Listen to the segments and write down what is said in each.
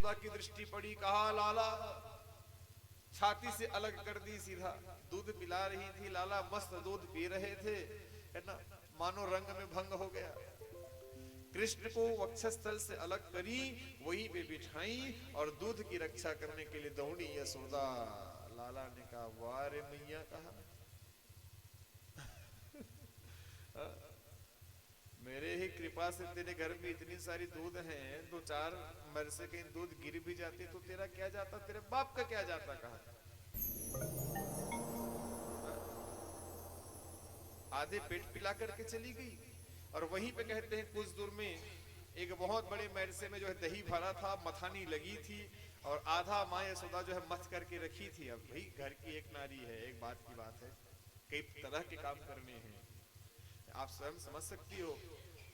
यशोदा की दृष्टि पड़ी, कहा लाला, छाती से अलग कर दी सीधा। दूध पिला रही थी, लाला मस्त दूध पी रहे थे, है ना, मानो रंग में भंग हो गया। कृष्ण को वक्षस्थल से अलग करी, वहीं पे बिठाई और दूध की रक्षा करने के लिए दौड़ी यशोदा। लाला ने कहा, वाह रे मैया, कहा मेरे ही कृपा से तेरे घर में इतनी सारी दूध है, दो चार मर से कहीं दूध गिर भी जाती तो तेरा क्या जाता, तेरे बाप का क्या जाता। कहा आधे पेट पिला करके चली गई। और वहीं पे कहते हैं कुछ दूर में एक बहुत बड़े मैरसे में जो है दही भरा था, मथानी लगी थी, और आधा माँ यशोदा जो है मथ करके रखी थी। अब भाई घर की एक नारी है, एक बात की बात है, कई तरह के काम करने हैं, आप स्वयं समझ सकती हो।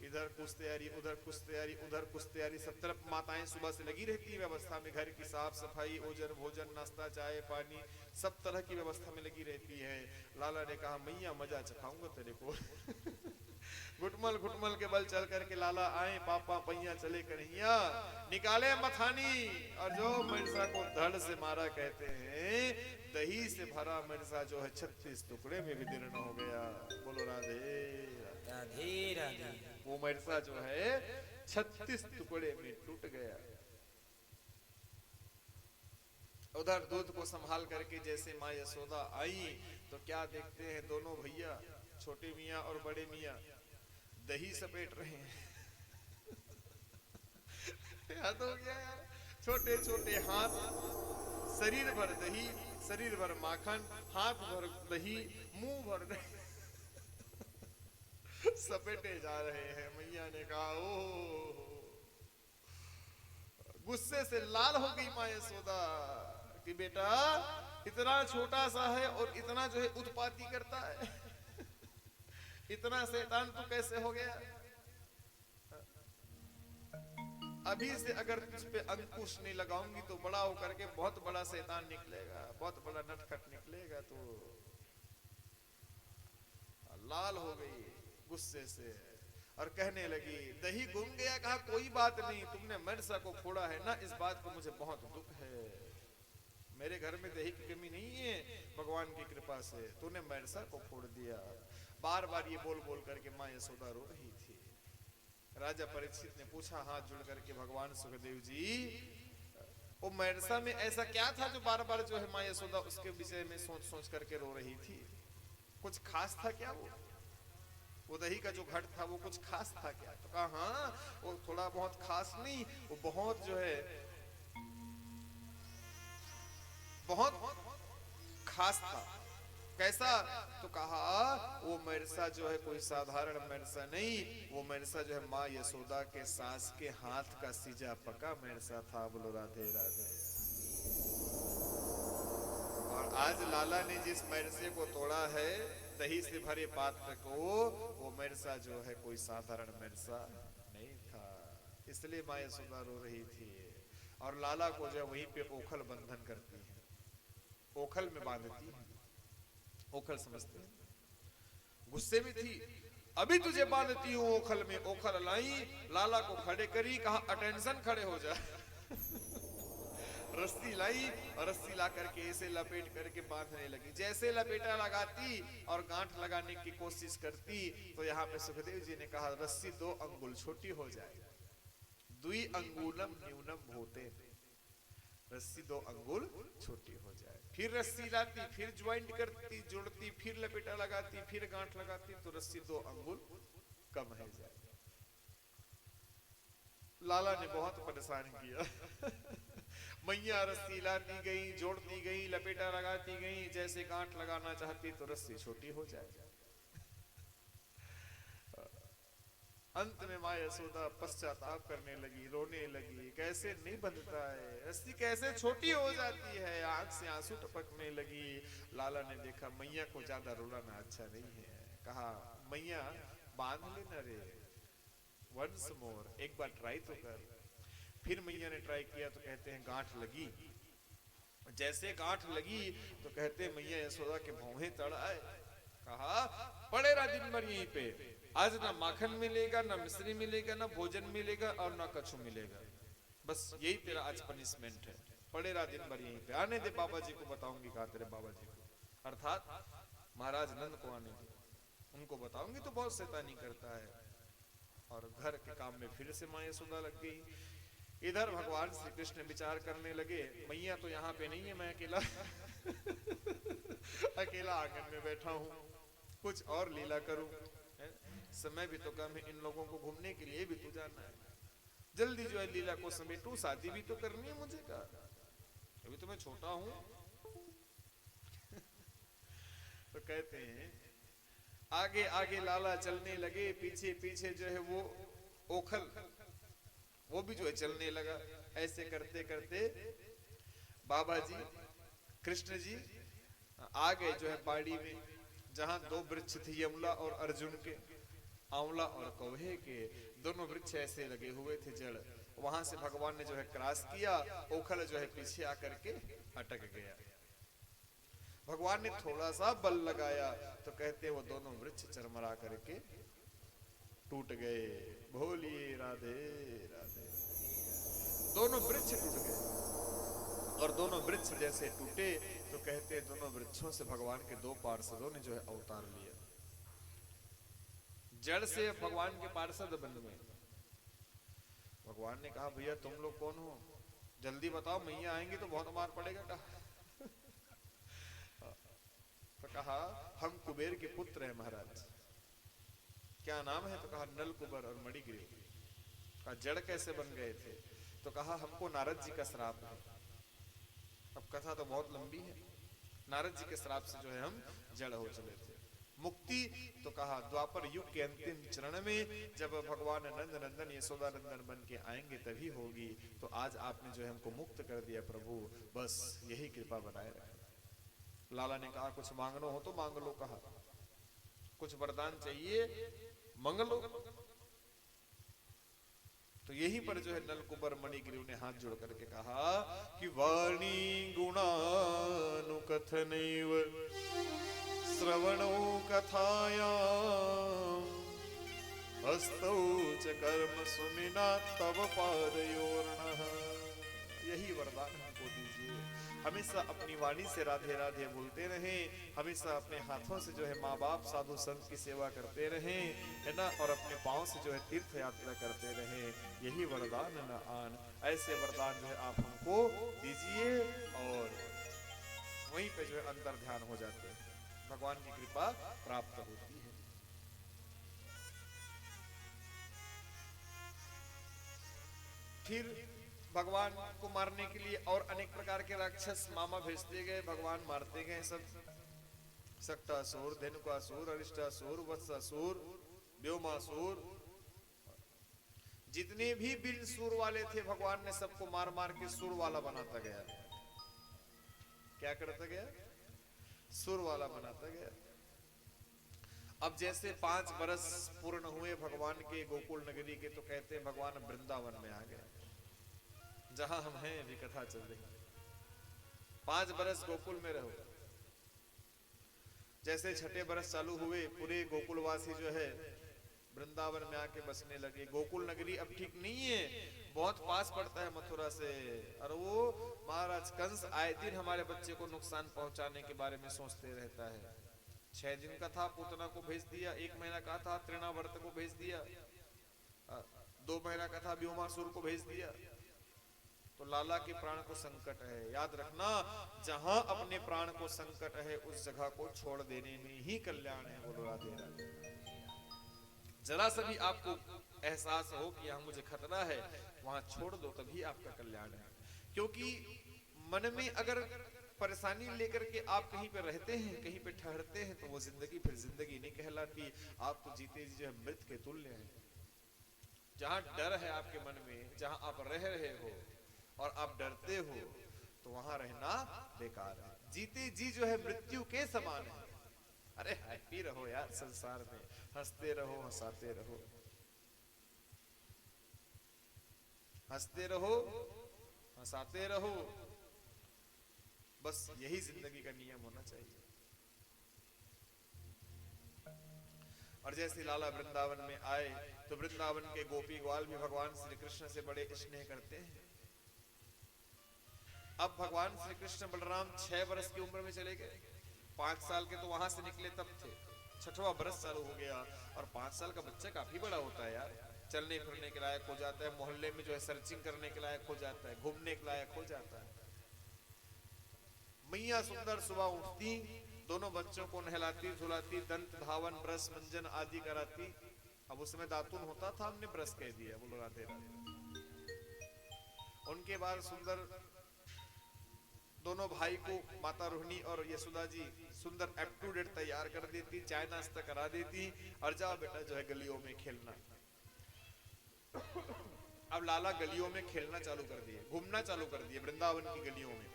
इधर कुछ तैयारी, उधर कुछ तैयारी, उधर कुछ तैयारी, सब तरफ माताएं सुबह से लगी रहती है व्यवस्था में, घर की साफ सफाई, ओजन भोजन, नाश्ता चाय पानी, सब तरह की व्यवस्था में लगी रहती है। लाला ने कहा, मैया मजा चखाऊंगा तेरे को। घुटमल घुटमल के बल चल करके लाला आए, पापा पैया चले कन्हैया, निकाले मथानी, और जो मिर्जा को धड़ से मारा, कहते हैं दही से भरा मिर्जा जो है 36 टुकड़े में विदीर्ण हो गया। बोलो राधे राधे राधे। वो मिर्जा जो है 36 टुकड़े में टूट गया। उधर दूध को संभाल करके जैसे माँ यशोदा आई तो क्या देखते हैं, दोनों भैया, छोटे मियाँ और बड़े मियाँ दही सपेट रहे हैं। याद हो गया यार, छोटे छोटे हाथ, शरीर भर दही, शरीर भर माखन, हाथ भर दही, मुंह भर दही, सपेटे जा रहे हैं। मैया ने कहा, ओ, गुस्से से लाल हो गई माँ यशोदा कि बेटा इतना छोटा सा है और इतना जो है उत्पाती करता है, इतना शैतान तू कैसे हो गया। अभी से अगर तुझ पे अंकुश नहीं लगाऊंगी तो बड़ा होकर के बहुत बड़ा शैतान निकलेगा, बहुत बड़ा नटखट निकलेगा। तो लाल हो गई गुस्से से और कहने लगी, दही गुम गया। कहा, कोई बात नहीं, तुमने मिर्जा को फोड़ा है ना, इस बात को मुझे बहुत दुख है। मेरे घर में दही की कमी नहीं है, भगवान की कृपा से तूने मिर्जा को फोड़ दिया। बार बार ये बोल बोल करके माँ यशोदा रो रही थी। राजा परीक्षित ने पूछा हाथ जुड़ करके, भगवान सुखदेव जी, वो मिर्जा में ऐसा क्या था जो बार बार जो है माँ यशोदा उसके विषय में सोच सोच करके रो रही थी? कुछ खास था क्या वो दही का जो घट था वो कुछ खास था क्या? तो कहा, हाँ वो थोड़ा बहुत खास नहीं, वो बहुत जो है बहुत खास था। कैसा? तो कहा, वो मिर्जा जो है कोई साधारण मिर्जा नहीं, वो मिर्जा जो है माँ यशोदा के सास के हाथ का सीजा पका मिर्जा था। बोलो राधे राधे। और आज लाला ने जिस मिर्जे को तोड़ा है, दही से भरे पात्र को, वो मिर्जा जो है कोई साधारण मिर्जा नहीं था। इसलिए माँ यशोदा रो रही थी। और लाला को जो वहीं पे ओखल बंधन करती है, ओखल में बांधती है। ओखल समझते हैं? गुस्से में थी, अभी तुझे बांधती हूँ ओखल में। ओखल लाई, लाला को खड़े करी, कहा अटेंशन, खड़े हो जा। रस्सी लाई और रस्सी ला करके ऐसे लपेट करके बांधने लगी। जैसे लपेटा लगाती और गांठ लगाने की कोशिश करती तो यहाँ पे सुखदेव जी ने कहा, रस्सी 2 अंगुल छोटी हो जाए, 2 अंगुलम न्यूनम होते, रस्सी 2 अंगुल छोटी हो जाए। फिर रस्सी लाती, फिर ज्वाइंट करती, जोड़ती, फिर लपेटा लगाती, फिर गांठ लगाती तो रस्सी 2 अंगुल कम है जाए। लाला ने बहुत परेशान किया। मैया रस्सी लाती गई, जोड़ती गई, लपेटा लगाती गई, जैसे गांठ लगाना चाहती तो रस्सी छोटी हो जाए। अंत में माँ यशोदा पश्चाताप करने लगी, रोने लगी, कैसे नहीं बंधता है, रस्सी कैसे छोटी हो जाती है, आंख से आंसू टपकने लगी। लाला ने देखा मैया को ज्यादा रुलाना अच्छा नहीं है, कहा मैया बांध लेना रे, वंस मोर, एक बार ट्राई तो कर। फिर मैया ने ट्राई किया तो कहते हैं गांठ लगी। जैसे गांठ लगी तो कहते हैं मैया यशोदा के भौहें तड़ आए। कहा पड़े रहा दिन भर यहीं पे, आज ना माखन मिलेगा, ना मिश्री मिलेगा, ना भोजन मिलेगा और ना कछु मिलेगा। बस यही तेरा आज पनिशमेंट है, पड़े रहा दिन भर यहीं पे, आने दे बाबा जी को, बताऊंगी कहा तेरे बाबा जी को, अर्थात महाराज नंद को आने दे, उनको बताऊंगी तो बहुत शैतानी करता है। और घर के काम में फिर से माँ यशोदा लग गई। इधर भगवान श्री कृष्ण विचार करने लगे, मैया तो यहाँ पे नहीं है, मैं अकेला अकेला आंगन में बैठा हूँ, कुछ और लीला करूं, समय भी तो कम है, इन लोगों को घूमने के लिए भी तो जाना है, जल्दी जो है लीला को समेटूं, शादी भी तो करनी है मुझे का, अभी तो मैं छोटा हूं तो कहते हैं आगे आगे लाला चलने लगे, पीछे पीछे जो है वो ओखल वो भी जो है चलने लगा। ऐसे करते करते बाबा जी कृष्ण जी आ गए जो है बाड़ी में, जहां दो वृक्ष थे यमला और अर्जुन के, आंवला और कौवे के, दोनों वृक्ष ऐसे लगे हुए थे जड़, वहां से भगवान ने जो है क्रॉस किया, ओखल जो है पीछे आकर के अटक गया। भगवान ने थोड़ा सा बल लगाया तो कहते वो दोनों वृक्ष चरमरा करके टूट गए। भोलिए राधे राधे। दोनों वृक्ष टूट गए और दोनों वृक्ष जैसे टूटे तो कहते दोनों वृक्षों से भगवान के दो पार्षदों ने जो है अवतार लिया, जड़ से भगवान के पार्षद बन गए। भगवान ने कहा भैया तुम लोग कौन हो, जल्दी बताओ, मैया आएंगी तो बहुत मार पड़ेगा। तो कहा हम कुबेर के पुत्र हैं महाराज। क्या नाम है? तो कहा नल कुबर और मणिग्रीव। कहा जड़ कैसे बन गए थे? तो कहा हमको नारद जी का श्राप है। अब कथा तो बहुत लंबी है। नारद जी के श्राप से जो है हम जड़ हो चले थे। मुक्ति तो कहा द्वापर युग के अंतिम चरण में जब भगवान नंद नंदन यशोदा नंदन बन के आएंगे तभी होगी। तो आज आपने जो है हमको मुक्त कर दिया प्रभु, बस यही कृपा बनाए रखें। लाला ने कहा कुछ मांगना हो तो मांग लो, कहा कुछ वरदान चाहिए मांग लो। तो यही पर जो है नलकुबर मणिग्रीव ने हाथ जोड़ करके कहा कि वाणी गुणानुकथनैव श्रवणो कथायां हस्तौ च कर्म सुमिना तव पादयोर्नः। यही वरदान हमको दीजिए, हमेशा अपनी वाणी से राधे राधे बोलते रहें, हमेशा अपने हाथों से जो है माँ बाप साधु संत की सेवा करते रहें, है ना, और अपने पांव से जो है तीर्थ यात्रा करते रहें। यही वरदान न आन। ऐसे वरदान जो है आप हमको दीजिए और वहीं पे जो है अंतर ध्यान हो जाते हैं, भगवान की कृपा प्राप्त होती है। फिर भगवान को मारने के लिए और अनेक प्रकार के राक्षस मामा भेजते गए, भगवान मारते गए सब। सक्टासुर, धेनुकासुर, अरिष्टासुर, वत्सासुर, व्योमासुर, जितने भी बिन सुर वाले थे भगवान ने सबको मार मार के सुर वाला बनाता गया। क्या करता गया? सुर वाला बनाता गया। अब जैसे 5 बरस पूर्ण हुए भगवान के गोकुल नगरी के, तो कहते हैं भगवान वृंदावन में आ गए, जहां हम हैं अभी कथा चल रही। 5 बरस गोकुल में रहो। जैसे छठे बरस चालू हुए पूरे गोकुलवासी जो है वृंदावन में आके बसने लगे। गोकुल नगरी अब ठीक नहीं है, बहुत पास पड़ता है मथुरा से। और वो महाराज कंस आए दिन हमारे बच्चे को नुकसान पहुंचाने के बारे में सोचते रहता है। 6 दिन का था पूतना को भेज दिया, 1 महीना का था तृणावर्त को भेज दिया, 2 महीना का था व्योमासुर को भेज दिया। तो लाला के प्राण को संकट है। याद रखना, जहां अपने प्राण को संकट है उस जगह को छोड़ देने में ही कल्याण है। बोलो राधे राधे। जरा सा भी आपको एहसास हो कि यहाँ मुझे खतरा है, वहां छोड़ दो, तभी आपका कल्याण है। क्योंकि मन में अगर परेशानी लेकर के आप कहीं पे रहते हैं, कहीं पे ठहरते हैं, तो वो जिंदगी फिर जिंदगी नहीं कहलाती। आप तो जीते जी जो है मृत के तुल्य हैं। जहां डर है आपके मन में, जहां आप रह रहे हो और आप डरते हो, तो वहां रहना बेकार है। जीते जी जो है मृत्यु के समान है। अरे हैप्पी रहो यार संसार में, हंसते रहो, हंसाते रहो, हंसते रहो, हंसाते रहो, बस यही जिंदगी का नियम होना चाहिए। और जैसे लाला वृंदावन में आए तो वृंदावन के गोपी ग्वाल भी भगवान श्री कृष्ण से बड़े स्नेह करते हैं। अब भगवान श्री कृष्ण बलराम 6 वर्ष की उम्र में चले गए। 5 साल के तो वहां से निकले तब थे, 6वां बरस चालू हो गया। और 5 साल का बच्चा काफी बड़ा होता है यार, चलने फिरने के लायक हो जाता है, मोहल्ले में जो है सर्चिंग करने के लायक हो जाता है, घूमने के लायक हो जाता है। मैया सुंदर सुबह उठती, दोनों बच्चों को नहलाती धुलाती, दंत धावन ब्रश मंजन आदि कराती। अब उसमें दातुन होता था, हमने ब्रश कह दिया, बोलो राधे राधे। उनके बाद सुंदर दोनों भाई को माता रोहिणी और यशोदा जी सुंदर अप टू डेट तैयार कर देती, चाय नाश्ता करा देती और जाओ बेटा जो है गलियों में खेलना। अब लाला गलियों में खेलना चालू कर दिए, घूमना चालू कर दिए वृंदावन की गलियों में।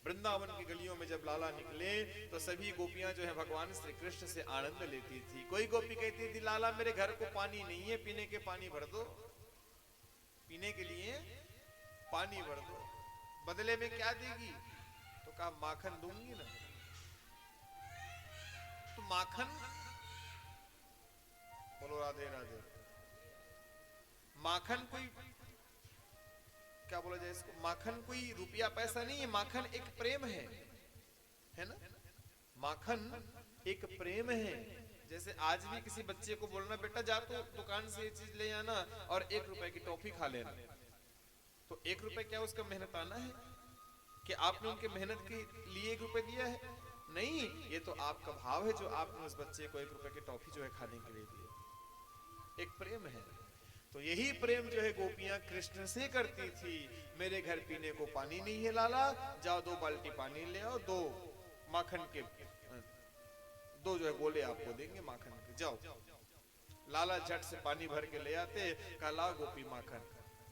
वृंदावन की गलियों में जब लाला निकले तो सभी गोपियां जो है भगवान श्री कृष्ण से आनंद लेती थी। कोई गोपी कहती थी लाला मेरे घर को पानी नहीं है, पीने के पानी भर दो, पीने के लिए पानी भर दो। बदले में क्या देगी? तो कहा माखन दूंगी ना। तो माखन, बोलो राधे राधे। माखन कोई क्या बोला जाए इसको, माखन कोई रुपया पैसा नहीं है, माखन एक प्रेम है ना। माखन एक प्रेम है। जैसे आज भी किसी बच्चे को बोलना बेटा जा तो दुकान से ये चीज ले आना और 1 रुपए की टॉफी खा लेना, तो 1 रुपए क्या उसका मेहनताना है कि आपने उनके मेहनत के लिए 1 रुपए दिया है? नहीं, ये तो आपका भाव है जो आपने उस बच्चे को 1 रुपए की टॉफी जो है खाने के लिए दिया। एक प्रेम है। तो यही प्रेम जो है गोपियां कृष्ण से करती थी। मेरे घर पीने को पानी नहीं है लाला, जाओ 2 बाल्टी पानी ले आओ, 2 माखन के 2 जो है गोले आपको देंगे माखन के, जाओ। लाला झट से पानी भर के ले आते, कहा लाओ गोपी माखन।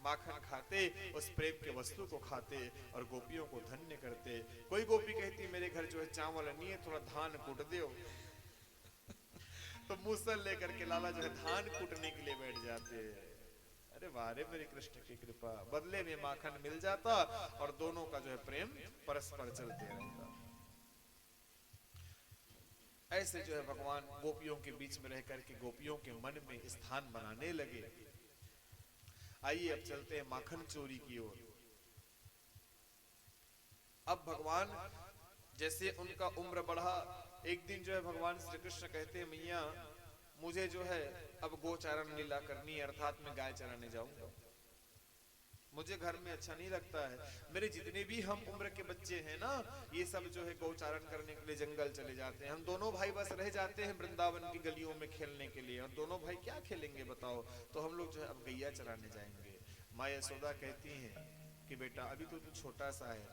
माखन खाते, उस प्रेम के वस्तु को खाते और गोपियों को धन्य करते। कोई गोपी कहती मेरे घर जो है चावल नहीं है, थोड़ा धान कूट दो। तो मूसल लेकर के लाला जो है धान कूटने के लिए बैठ जाते। अरे वारे मेरे कृष्ण की कृपा, बदले में माखन मिल जाता और दोनों का जो है प्रेम परस्पर चलते रहता। ऐसे जो है भगवान गोपियों के बीच में रह करके गोपियों के मन में स्थान बनाने लगे। आइए अब चलते हैं माखन चोरी की ओर। अब भगवान जैसे उनका उम्र बढ़ा, एक दिन जो है भगवान श्री कृष्ण कहते हैं मैया मुझे जो है अब गोचारण लीला करनी है, अर्थात मैं गाय चराने जाऊंगा। मुझे घर में अच्छा नहीं लगता है। मेरे जितने भी हम उम्र के बच्चे हैं ना, ये सब जो है गौचारण करने के लिए जंगल चले जाते हैं। हम दोनों भाई बस रह जाते हैं वृंदावन की गलियों में खेलने के लिए, और दोनों भाई क्या खेलेंगे बताओ। तो हम लोग जो है अब गैया चराने जाएंगे। माँ यशोदा कहती हैं कि बेटा अभी तो तू छोटा सा है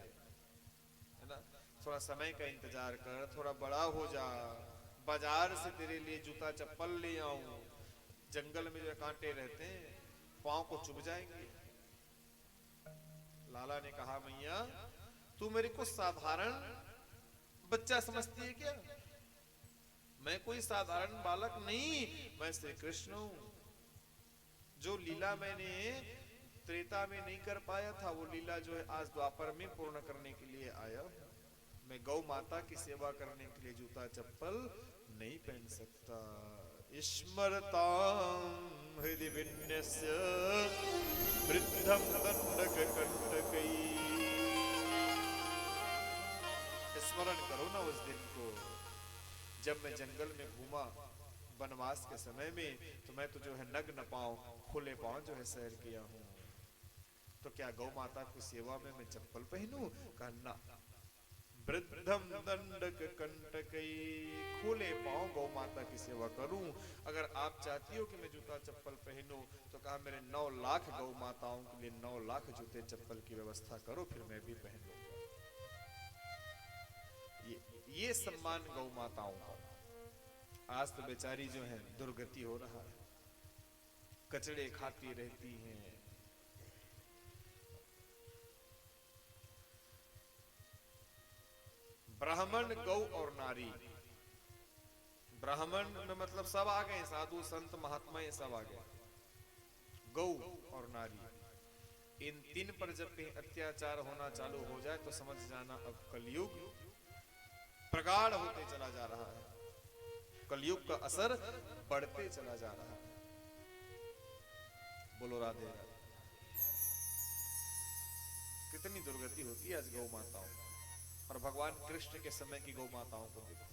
ना, थोड़ा समय का इंतजार कर, थोड़ा बड़ा हो जा, बाजार से तेरे लिए जूता चप्पल ले आऊं। जंगल में जो कांटे रहते हैं, पांव को चुभ जाएंगे। लाला ने कहा मैया तू मेरे को साधारण बच्चा समझती है क्या? मैं कोई साधारण बालक नहीं, मैं श्री कृष्ण हूं। जो लीला मैंने त्रेता में नहीं कर पाया था, वो लीला जो है आज द्वापर में पूर्ण करने के लिए आया। मैं गौ माता की सेवा करने के लिए जूता चप्पल नहीं पहन सकता। स्मरतां हृदि विन्यस्य वृद्धं दण्डककण्टकै। स्मरण करो ना उस दिन को जब मैं जंगल में घूमा वनवास के समय में, तो मैं तो जो है नग्न पांव खुले पांव जो है सैर किया हूँ। तो क्या गौ माता की सेवा में मैं चप्पल पहनूं? कहना वृद्धम दंडक कंटकई, खुले पांव गौ माता की सेवा करूं। अगर आप चाहती हो कि मैं जूता चप्पल पहनूं, तो कहा मेरे 9 लाख गौ माताओं के लिए 9 लाख जूते चप्पल की व्यवस्था करो, फिर मैं भी पहन लूंगा। ये सम्मान गौ माताओं का। आज तो बेचारी जो है दुर्गति हो रहा है, कचड़े खाती रहती हैं। ब्राह्मण गौ और नारी, ब्राह्मण में मतलब सब आ गए, साधु संत महात्मा ये सब आ गए। गौ और नारी, इन 3 पर जब कहीं अत्याचार होना चालू हो जाए तो समझ जाना अब कलयुग प्रगाढ़ होते चला जा रहा है। कलयुग का असर बढ़ते चला जा रहा है। बोलो राधे राधे। कितनी दुर्गति होती है आज गौ माताओं, और भगवान कृष्ण के समय की गौ माताओं को देखो।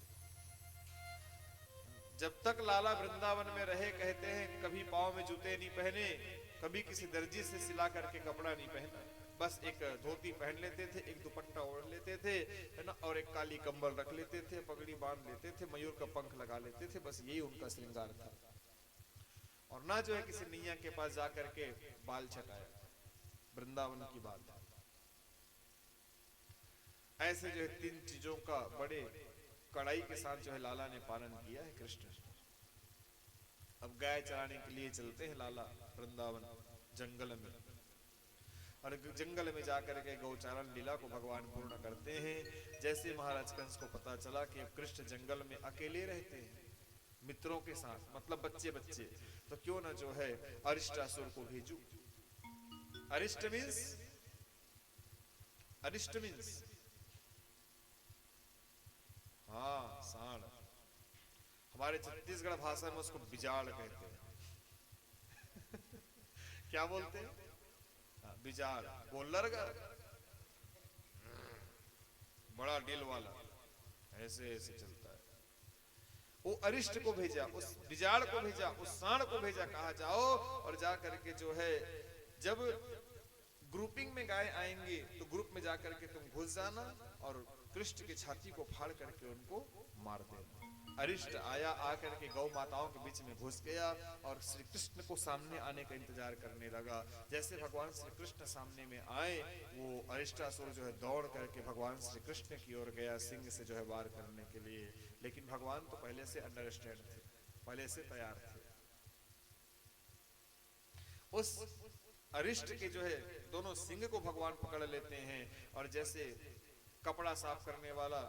जब तक लाला वृंदावन में रहे, कहते हैं कभी पांव में जूते नहीं पहने, कभी किसी दर्जी से सिला करके कपड़ा नहीं पहना, बस एक धोती पहन लेते थे, एक दुपट्टा ओढ़ लेते थे, है ना, और एक काली कंबल रख लेते थे, पगड़ी बांध लेते थे, मयूर का पंख लगा लेते थे, बस यही उनका श्रृंगार था। और ना जो है किसी नैया के पास जाकर के बाल छटाया, वृंदावन की बात है। ऐसे जो है तीन चीजों का बड़े कड़ाई के साथ जो है लाला ने पालन किया है कृष्ण। अब गाय चराने के लिए चलते हैं लाला वृंदावन जंगल में, और जंगल में जाकर के गौचारण लीला को भगवान पूर्ण करते हैं। जैसे महाराज कंस को पता चला कि अब कृष्ण जंगल में अकेले रहते हैं मित्रों के साथ, मतलब बच्चे बच्चे, तो क्यों ना जो है अरिष्टासुर को भेजू। अरिष्ट मीन्स हाँ सांड, हमारे छत्तीसगढ़ भाषा में उसको बिजाड़ कहते हैं। क्या बोलते हैं? बिजाड़, गोल्लर का बड़ा दिल वाला, ऐसे ऐसे चलता है। वो अरिष्ट को भेजा, उस बिजाड़ को भेजा, उस सांड को भेजा, कहा जाओ और जा करके जो है जब ग्रुपिंग में गाय आएंगे तो ग्रुप में जाकर के तुम घुस जाना और कृष्ण की छाती को फाड़ करके उनको मार देना। अरिष्ट आया, आकर के गौ माताओं के बीच में घुस गया और श्री कृष्ण को सामने आने का इंतजार करने लगा। जैसे भगवान श्री कृष्ण सामने में आए, वो अरिष्टासुर जो है दौड़ करके भगवान श्री कृष्ण की ओर गया सिंह से जो है वार करने के लिए, लेकिन भगवान तो पहले से अंडरस्टैंड थे, पहले से तैयार थे। उस अरिष्ट के जो है दोनों सिंह को भगवान पकड़ लेते हैं, और जैसे कपड़ा साफ करने वाला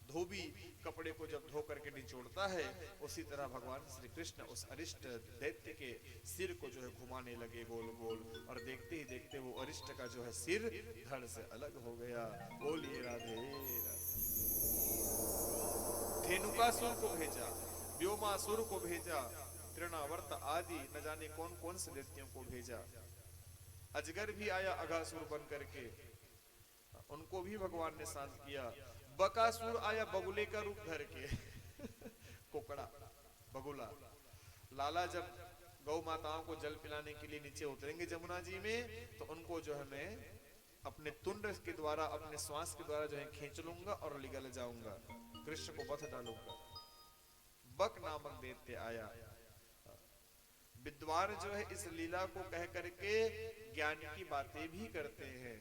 धोबी कपड़े को जब धो करके निचोड़ता है, उसी तरह भगवान श्री कृष्ण उस अरिष्ट दैत्य के सिर को जो है घुमाने लगे गोल गोल, और देखते ही देखते वो अरिष्ट का जो है सिर धड़ से अलग हो गया। बोलिए राधे राधे। धेनुकासुर को भेजा, व्योमासुर को भेजा, तृणावर्त आदि न जाने कौन कौन से दैत्यों को भेजा। अजगर भी आया अघासुर बन करके, उनको भी भगवान ने शांत किया। बकासुर आया बगुले का रूप धर के। कोकड़ा बगुला। लाला जब गौ माताओं को जल पिलाने के लिए नीचे उतरेंगे जमुना जी में, तो उनको जो है मैं अपने तुंड के द्वारा, अपने श्वास के द्वारा जो है खींच लूंगा और निगल जाऊंगा, कृष्ण को बथ डालूंगा। बक नामक दैत्य आया। विद्वान जो है इस लीला को कह करके ज्ञान की बातें भी करते हैं।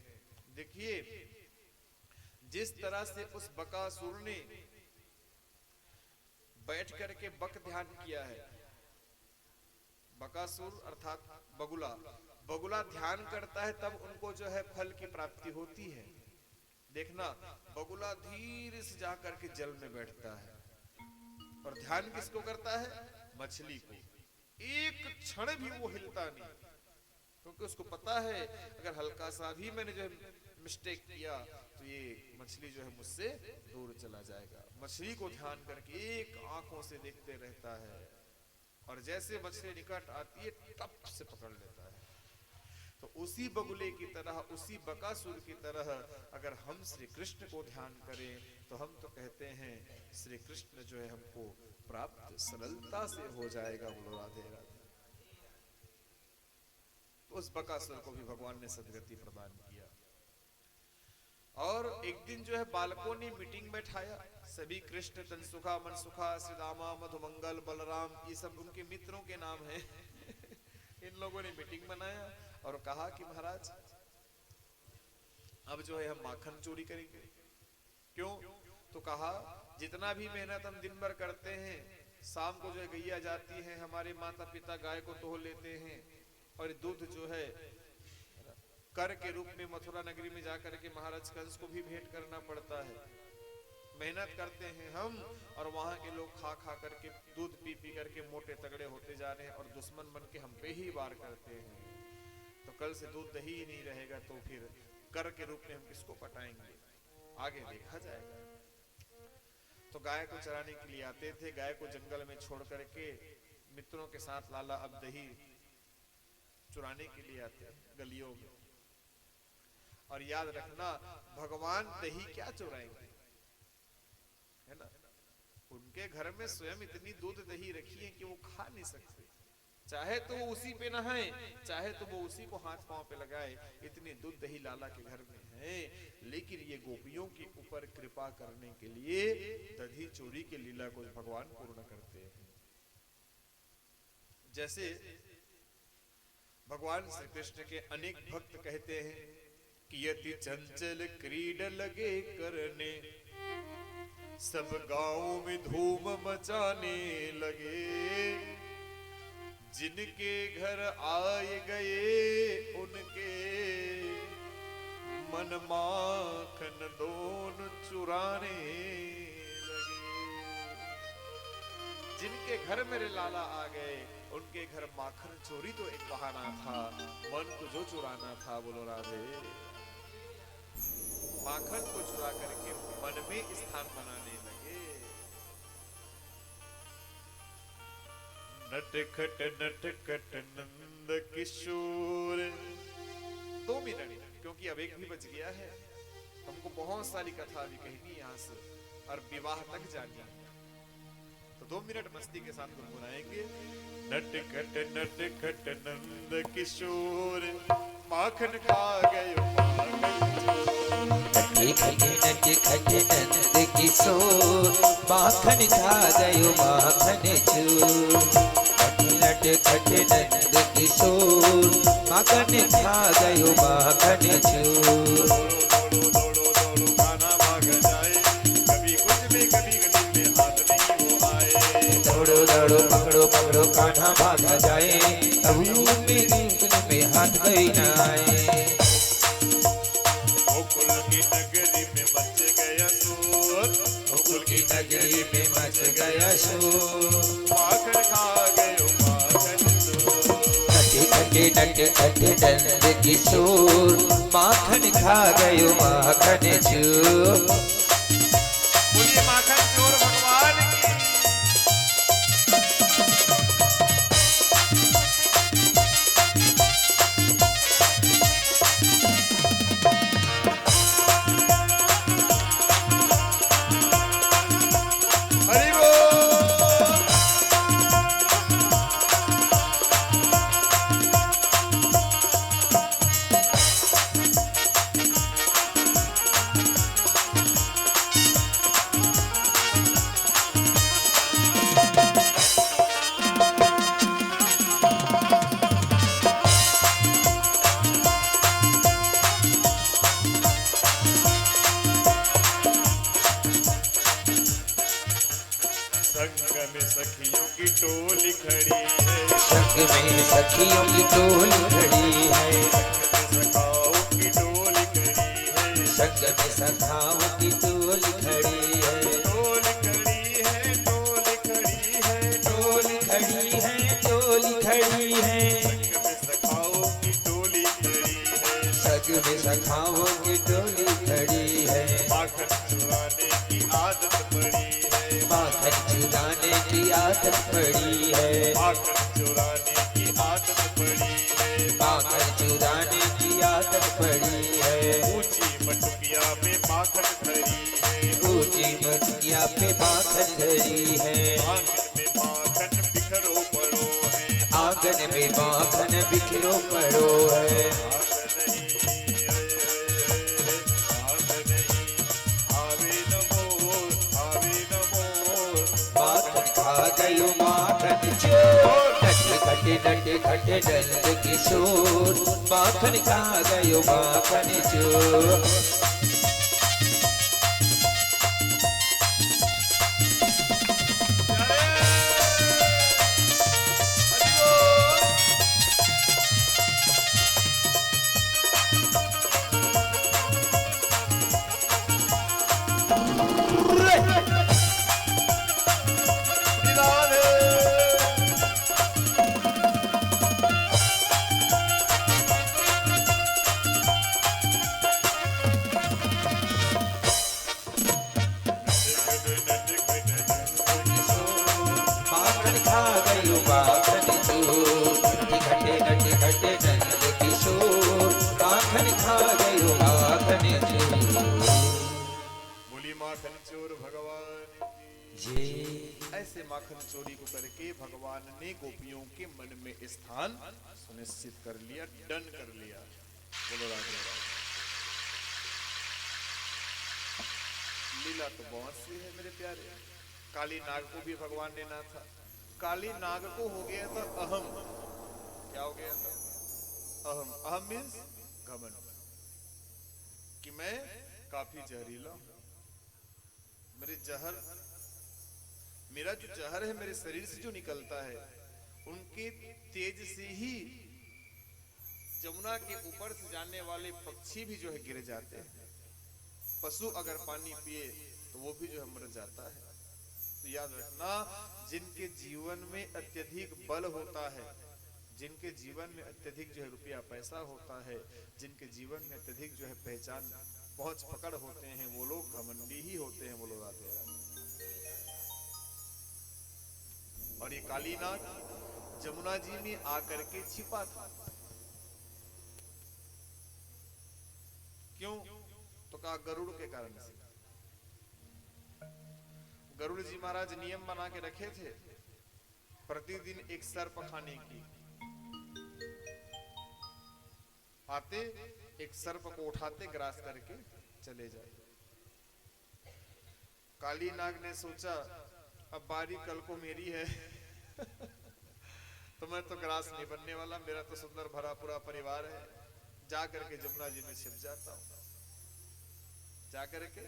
देखिए जिस तरह से उस बकासुर ने बैठ करके बक ध्यान किया है, बकासुर अर्थात बगुला, बगुला ध्यान करता है तब उनको जो है फल की प्राप्ति होती है। देखना बगुला धीरे से जाकर के जल में बैठता है, और ध्यान किसको करता है? मछली को। एक क्षण भी वो हिलता नहीं, क्योंकि उसको पता है अगर हल्का सा भी मैंने जो है मिस्टेक किया तो ये मछली जो है मुझसे दूर चला जाएगा। मछली को ध्यान करके एक आंखों से देखते रहता है, और जैसे मछली निकट आती है टप से पकड़ लेता है। तो उसी बगुले की तरह, उसी बकासुर की तरह अगर हम श्री कृष्ण को ध्यान करें तो हम तो कहते हैं श्री कृष्ण जो है हमको प्राप्त सरलता से हो जाएगा। बोलो राधे राधे। तो उस बकासुर को भी भगवान ने सदगति प्रदान किया। और एक दिन जो है बालकों ने मीटिंग बैठाया, सभी कृष्ण तनसुखा मनसुखा श्रीदामा मधुमंगल बलराम, ये सब उनके मित्रों के नाम हैं। इन लोगों ने मीटिंग बनाया और कहा कि महाराज अब जो है हम माखन चोरी करेंगे। क्यों? तो कहा जितना भी मेहनत हम दिन भर करते हैं, शाम को जो है गैया जाती है, हमारे माता पिता गाय को तोड़ लेते हैं, और दूध जो है कर के रूप में मथुरा नगरी में जाकर के महाराज कंस को भी भेंट करना पड़ता है। मेहनत करते हैं हम, और वहां के लोग खा खा करके दूध पी पी करके मोटे तगड़े होते जा रहे हैं, और दुश्मन बन के हम पे ही वार करते हैं। तो कल से दूध दही ही नहीं रहेगा, तो फिर कर के रूप में हम किसको पटाएंगे? आगे देखा जाएगा। तो गाय को चराने के लिए आते थे, गाय को जंगल में छोड़ करके मित्रों के साथ लाला अब दही चुराने के लिए आते हैं गलियों में। और और याद रखना भगवान दही क्या चुराएंगे, है ना। उनके घर में स्वयं इतनी दूध दही रखी है कि वो खा नहीं सकते, चाहे तो वो उसी पे नहाए, चाहे तो वो उसी को हाथ पांव पे लगाए, इतनी दूध दही लाला के घर में है। लेकिन ये गोपियों के ऊपर कृपा करने के लिए दधी चोरी की लीला को भगवान पूर्ण करते हैं। जैसे भगवान श्री कृष्ण के अनेक भक्त कहते हैं कि यति चंचल क्रीड लगे करने, सब गांव में धूम मचाने लगे, जिनके घर आए गए उनके मन माखन दोन चुराने लगे। जिनके घर मेरे लाला आ गए उनके घर माखन चोरी तो एक बहाना था, मन को जो चुराना था बोलो राधे। माखन को चुरा करके मन में स्थान बनाने लगे। नटखट नंद किशोर। 2 मिनट, क्योंकि अब एक भी बच गया है, हमको बहुत सारी कथा भी कहनी है यहाँ से और विवाह तक जानी है, तो 2 मिनट मस्ती के साथ गुनगुनाएंगे। नटखट नंद किशोर, माखन खा गए नटखट नंद किशोर, माखन खा गयो माखन चोर। नटखट नंद किशोर, माखन खा गयो माखन चोर। गाना भाग जाए, कभी कुछ में कभी गली में हाथ नहीं वो आए। दौड़ो दौड़ो पकड़ो पकड़ो कान्हा भागा जाए, कभी में हाथ गई न आए। गोकुल की नगरी में मच गया शोर, गोकुल की नगरी में मच गया शोर। माखन खा गयो माखन चोर। नटखट नंद किशोर, माखन खा गयो माखन चोर। बोलिए माखन चोर भगवान की। हरि बोल। संग में सखियों की टोली खड़ी है, संग में सखियों की टोली खड़ी है, सखाओं की टोली खड़ी है, संग में सखाओं की टोली खड़ी है। टोली खड़ी है, टोली खड़ी है, टोली खड़ी है, टोली खड़ी है, संग में सखाओं की टोली खड़ी है। संग में सखाओं की टोली खड़ी है। माखन चुराने की आदत पड़ी है, माखन चुराने की आदत पड़ी है, माखन चुराने की आदत पड़ी है। माखन चुराने की आदत पड़ी है। ऊंची मटुकिया में माखन धरी है, ऊंची मटकिया पे माखन धरी है। आंगन में माखन बिखरो पड़ो है, आंगन में माखन बिखरो पड़ो है। माखन खा गयो माखन चोर। नटखट नंद किशोर, माखन खा गयो माखन चोर। माखन खा गयो माखन चोर। नटखट नंद किशोर, माखन खा गयो माखन ऐसे माखन चोरी को करके भगवान ने गोपियों के मन में स्थान सुनिश्चित कर लिया, डन कर लिया। बोलो राधे राधे। लीला तो बहुत सी है मेरे प्यारे। काली नाग को भी भगवान ने ना था। काली नाग को हो गया था अहम। क्या हो गया था? अहम। अहम मीन्स घमंड, कि मैं काफी जहरीला हूं। मेरा जो जहर है मेरे शरीर से जो निकलता है, उनके तेज से ही जमुना के ऊपर से जाने वाले पक्षी भी जो है गिर जाते हैं। पशु अगर पानी पिए तो वो भी जो है मर जाता है। तो याद रखना, जिनके जीवन में अत्यधिक बल होता है, जिनके जीवन में अत्यधिक जो है रुपया पैसा होता है, जिनके जीवन में अत्यधिक जो है पहचान पहुंच पकड़ होते हैं, वो लोग घमंडी ही होते हैं। बोलो राधे राधे। और ये काली नाग जमुना जी में आकर के छिपा था। क्यों? तो कहा गरुड़ के कारण से। गरुड़ जी महाराज नियम बना के रखे थे प्रतिदिन एक सर्प खाने की। आते एक सर्प को उठाते, ग्रास करके चले जाए। काली नाग ने सोचा अब बारी कल को मेरी है तो मैं तो ग्रास नहीं बनने वाला, मेरा तो सुंदर भरा पूरा परिवार है। जा करके जमुना जी में छिप जाता हूं, जा करके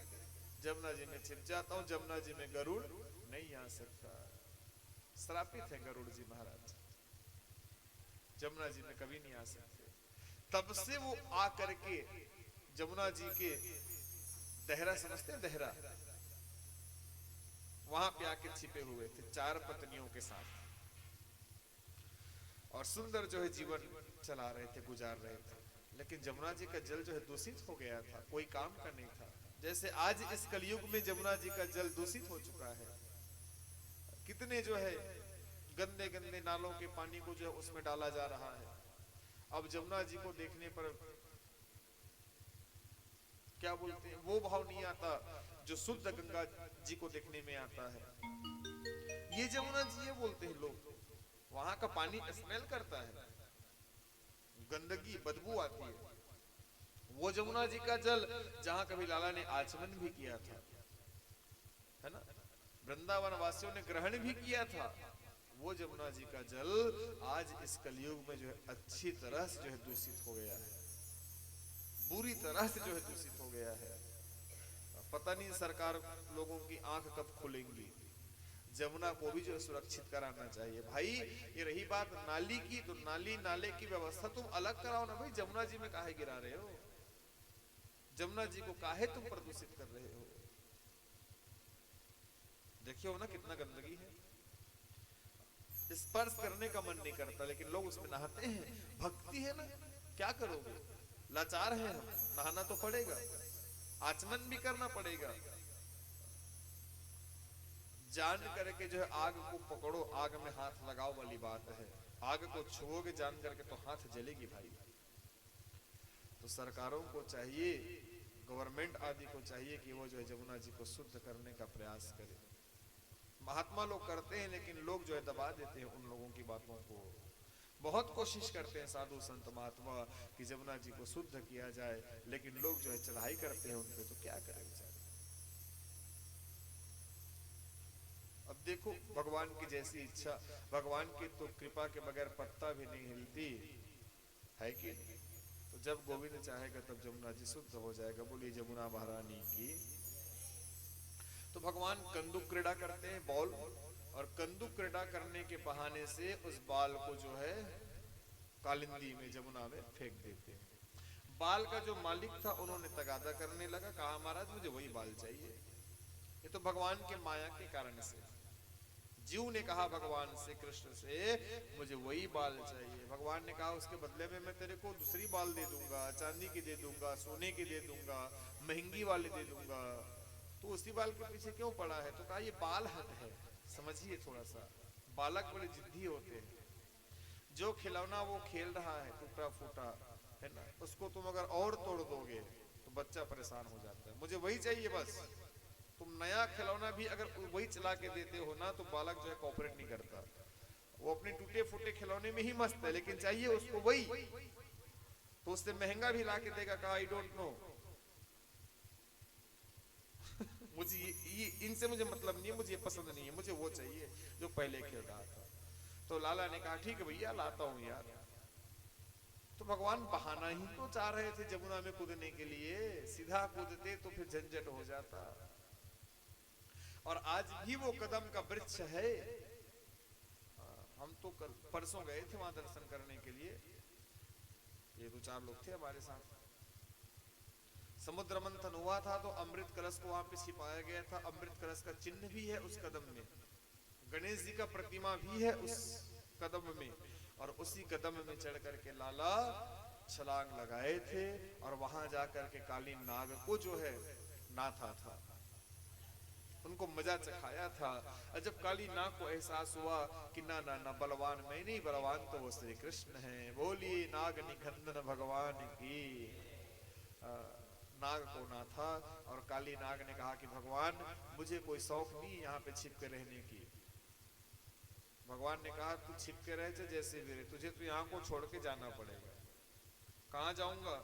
जमुना जी में छिप जाता हूं। जमुना जी में गरुड़ नहीं आ सकता। श्रापित है गरुड़ जी महाराज, जमुना जी में कभी नहीं आ सकते। तब से वो आ करके जमुना जी के देहरा, समझते हैं देहरा, वहां पे आके छिपे हुए थे 4 पत्नियों के साथ, और सुंदर जो है जीवन चला रहे थे, गुजार रहे थे। लेकिन जमुना जी का जल जो है दूषित हो गया था, कोई काम का नहीं था। जैसे आज इस कलयुग में जमुना जी का जल दूषित हो चुका है। कितने जो है गंदे गंदे नालों के पानी को जो है उसमें डाला जा रहा है। अब जमुना जी को देखने पर क्या बोलते हैं, वो भाव नहीं आता जो शुद्ध गंगा जी को देखने में आता है। ये जमुना जी ये बोलते हैं लोग, वहां का पानी स्मेल करता है, गंदगी बदबू आती है। वो जमुना जी का जल जहां कभी लाला ने आचमन भी किया था, है ना, वृंदावन वासियों ने ग्रहण भी किया था, वो जमुना जी का जल आज इस कलयुग में जो है अच्छी तरह से जो है दूषित हो गया है, बुरी तरह से जो है दूषित हो गया है। पता नहीं सरकार लोगों की आंख कब खुलेंगी। जमुना को भी जो है सुरक्षित कराना चाहिए भाई। ये रही बात नाली की, तो नाली नाले की व्यवस्था तुम अलग कराओ ना भाई। जमुना जी में काहे गिरा रहे हो? जमुना जी को काहे तुम प्रदूषित कर रहे हो? देखियो ना कितना गंदगी है, स्पर्श करने का मन नहीं करता, लेकिन लोग उसमें नहाते हैं। भक्ति है ना, क्या करोगे, लाचार है हम, नहाना तो पड़ेगा, आचमन भी करना पड़ेगा। जान करके जो है आग को पकड़ो, आग में हाथ लगाओ वाली बात है। आग को छुओगे जान करके तो हाथ जलेगी भाई। तो सरकारों को चाहिए, गवर्नमेंट आदि को चाहिए कि वो जो है जमुना जी को शुद्ध करने का प्रयास करे। महात्मा लोग करते हैं, लेकिन लोग जो है दबा देते हैं उन लोगों की बातों को। बहुत कोशिश करते हैं साधु संत महात्मा कि जमुना जी को शुद्ध किया जाए, लेकिन लोग जो है चढ़ाई करते हैं उनपे, तो क्या करें बेचारे। अब देखो भगवान की जैसी इच्छा, भगवान की तो कृपा के बगैर पत्ता भी नहीं हिलती है कि नहीं। तो जब गोविंद चाहेगा तब जमुना जी शुद्ध हो जाएगा। बोलिए जमुना महारानी की। तो भगवान कंदुक क्रीड़ा करते हैं, बॉल, और कंदुक क्रीड़ा करने के बहाने से उस बाल को जो है कालिंदी में, जमुना में फेंक देते हैं। बाल का जो मालिक था उन्होंने तगादा करने लगा, कहा महाराज मुझे वही बाल चाहिए। ये तो भगवान के माया के कारण से, जीव ने कहा भगवान से, कृष्ण से, मुझे वही बाल चाहिए। भगवान ने कहा उसके बदले में मैं तेरे को दूसरी बाल दे दूंगा, चांदी की दे दूंगा, सोने की दे दूंगा, महंगी वाली दे दूंगा। तो उसी बाल के पीछे क्यों पड़ा है? तो कहा ये बाल हक है, समझिए थोड़ा सा। बालक बड़े जिद्दी होते हैं। जो खिलौना वो खेल रहा है टूटा फूटा, है ना, उसको तुम अगर और तोड़ दोगे तो बच्चा परेशान हो जाता है। मुझे वही चाहिए बस। तुम नया खिलौना भी अगर वही चला के देते हो ना तो बालक जो है कोऑपरेट नहीं करता, वो अपने टूटे फूटे खिलौने में ही मस्त है, लेकिन चाहिए उसको वही, तो उससे महंगा भी ला के देगा, कहा आई डोंट नो मुझे ये इनसे मुझे मतलब नहीं है, मुझे ये पसंद नहीं है, मुझे वो चाहिए जो पहले खेल रहा था। तो लाला ने कहा ठीक है भैया लाता हूं यार। तो भगवान बहाना ही तो चाह रहे थे जमुना में कूदने के लिए, सीधा कूदते तो फिर झंझट हो जाता। और आज भी वो कदम का वृक्ष है। हम तो परसों गए थे वहां दर्शन करने के लिए, ये 2-4 लोग थे हमारे साथ। समुद्र मंथन हुआ था तो अमृत कलश को वहां पे छिपाया गया था, अमृत कलश का चिन्ह भी है उस कदम में, गणेश जी का प्रतिमा भी है उस कदम में, और उसी कदम में चढ़ करके लाला छलांग लगाए थे और वहां जाकर के काली नाग को जो है नाथा था, उनको मजा चखाया था। और जब काली नाग को एहसास हुआ कि ना ना ना बलवान मैं नहीं, बलवान तो वो श्री कृष्ण है, बोलिए नाग निकंदन भगवान की। नाग को ना था और काली नाग ने कहा कि भगवान मुझे कोई शौक नहीं यहाँ पे छिप के रहने की। भगवान ने कहा तू छिप के रह जैसे भी रहे, तुझे तो यहाँ को छोड़ के जाना पड़ेगा। कहाँ जाऊंगा?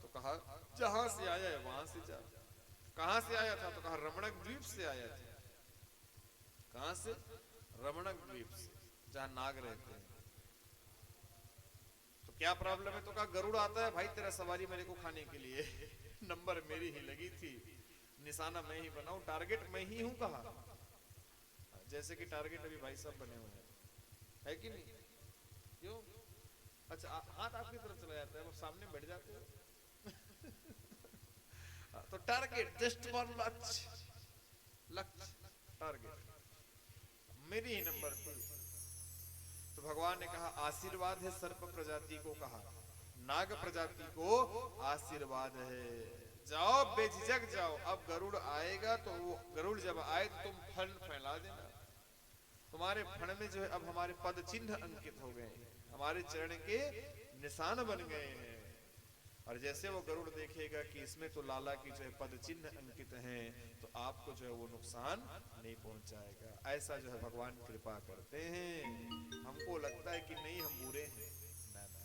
तो कहा जहां से आया है वहां से जा। कहां से आया था? तो कहा रमणक द्वीप से आया था। कहां से? रमणक द्वीप से, जहां नाग रहते हैं। तो क्या प्रॉब्लम है? तो कहा गरुड़ आता है भाई तेरा सवारी मेरे को खाने के लिए नंबर मेरी ही लगी थी, निशाना मैं ही बनाऊं, टारगेट मैं ही हूं। कहा जैसे कि टारगेट अभी भाई साहब बने हुए हैं, है कि नहीं? क्यों? अच्छा हाथ आपकी तरफ चला जाता है, वो सामने बैठ जाते हो तो टारगेट जस्ट वन लक्ष्य टारगेट मेरी ही नंबर थी। तो भगवान ने कहा आशीर्वाद है सर्प प्रजाति को, कहा नाग प्रजाति को आशीर्वाद है, जाओ बेझिझक जाओ। अब गरुड़ आएगा तो वो गरुड़ जब आए तो तुम फन फैला देना, तुम्हारे फण में जो है अब हमारे पद चिन्ह अंकित हो गए, हमारे चरण के निशान बन गए हैं। और जैसे वो गरुड़ देखेगा कि इसमें तो लाला की जो है पद चिन्ह अंकित हैं, तो आपको जो है वो नुकसान नहीं पहुंचाएगा। ऐसा जो है भगवान कृपा करते हैं। हमको लगता है कि नहीं हम बुरे हैं, ना ना,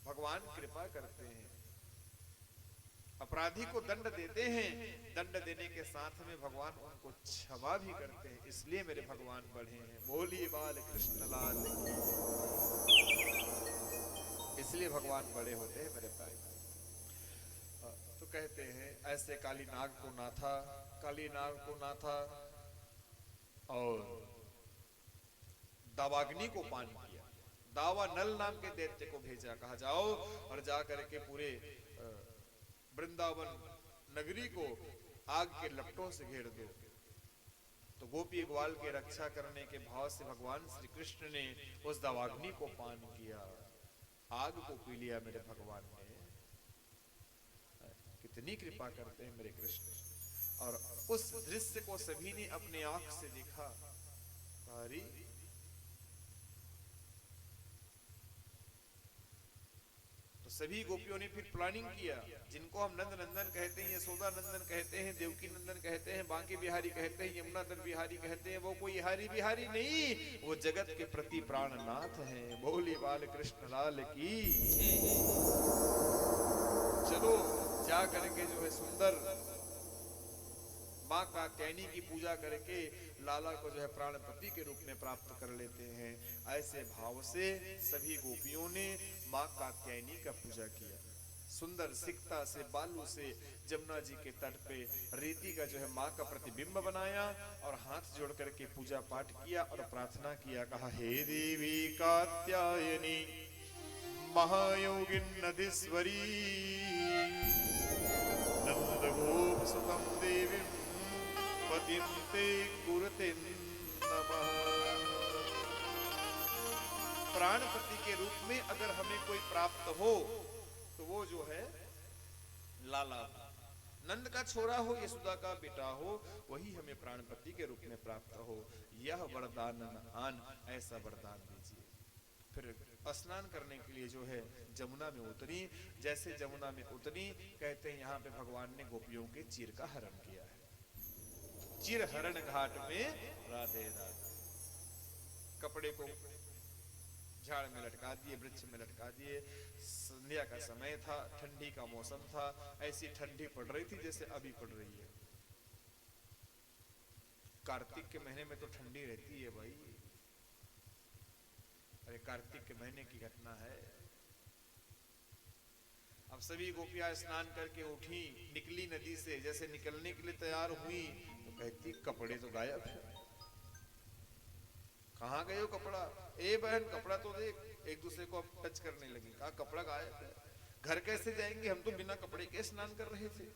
भगवान कृपा करते हैं। अपराधी को दंड देते हैं, दंड देने के साथ में भगवान उनको क्षमा भी करते हैं, इसलिए मेरे भगवान बढ़े हैं। बोलिए बाल कृष्ण लाल की, इसलिए भगवान बड़े होते हैं मेरे भाई। तो कहते हैं ऐसे काली नाग को नाथा, काली नाग को नाथा और दावाग्नि को पान किया। दावा नल नाम के दैत्य को भेजा, कहा जाओ और जा करके पूरे वृंदावन नगरी को आग के लपटों से घेर दो। तो गोपी ग्वाल की रक्षा करने के भाव से भगवान श्री कृष्ण ने उस दावाग्नि को पान किया, आग को पी लिया मेरे भगवान ने। कितनी कृपा करते हैं मेरे कृष्ण। और उस दृश्य को सभी ने अपने आंख से देखा। हरी तो सभी गोपियों ने फिर प्लानिंग किया, जिनको हम नंद नंदन कहते हैं, यशोदा नंदन कहते हैं, देवकी नंदन कहते हैं, बांके बिहारी कहते हैं, यमुना दल बिहारी कहते हैं, वो कोई हरी बिहारी नहीं, वो जगत के प्रति प्राणनाथ हैं। बोली बाल कृष्ण लाल की। चलो जा करके जो है सुंदर माँ का कैनी की पूजा करके लाला को जो है प्राणपति के रूप में प्राप्त कर लेते हैं। ऐसे भाव से सभी गोपियों ने माँ का कैनी का पूजा किया। सुंदर सिकता से बालू से जमुना जी के तट पे रेती का जो है माँ का प्रतिबिंब बनाया और हाथ जोड़ करके पूजा पाठ किया और प्रार्थना किया। कहा हे देवी कात्यायनी महायोगिन नदीश्वरी नंद गोप सुतम देवी पतिंते कुरते नमः। प्राणपति के रूप में अगर हमें कोई प्राप्त हो तो वो जो है लाला, नंद का छोरा हो, यशोदा का बेटा हो, वही हमें प्राणपति के रूप में प्राप्त हो। यह वरदान आन, ऐसा वरदान दीजिए। फिर स्नान करने के लिए जो है जमुना में उतरी। जैसे जमुना में उतरी, कहते हैं यहाँ पे भगवान ने गोपियों के चीर का हरण किया है। चिरहरण घाट में राधे राधे। कपड़े को झाड़ में लटका दिए, वृक्ष में लटका दिए। संध्या का समय था, ठंडी का मौसम था, ऐसी ठंडी पड़ रही थी जैसे अभी पड़ रही है। कार्तिक के महीने में तो ठंडी रहती है भाई। अरे कार्तिक के महीने की घटना है। अब सभी गोपियां स्नान करके उठी, निकली नदी से, जैसे निकलने के लिए तैयार हुई तो कहती कपड़े तो गायब है। कहाँ गए हो कपड़ा? ए बहन कपड़ा तो देख। एक दूसरे को अब टच करने लगी, कहा कपड़ा गायब है। घर कैसे जाएंगे, हम तो बिना कपड़े के स्नान कर रहे थे।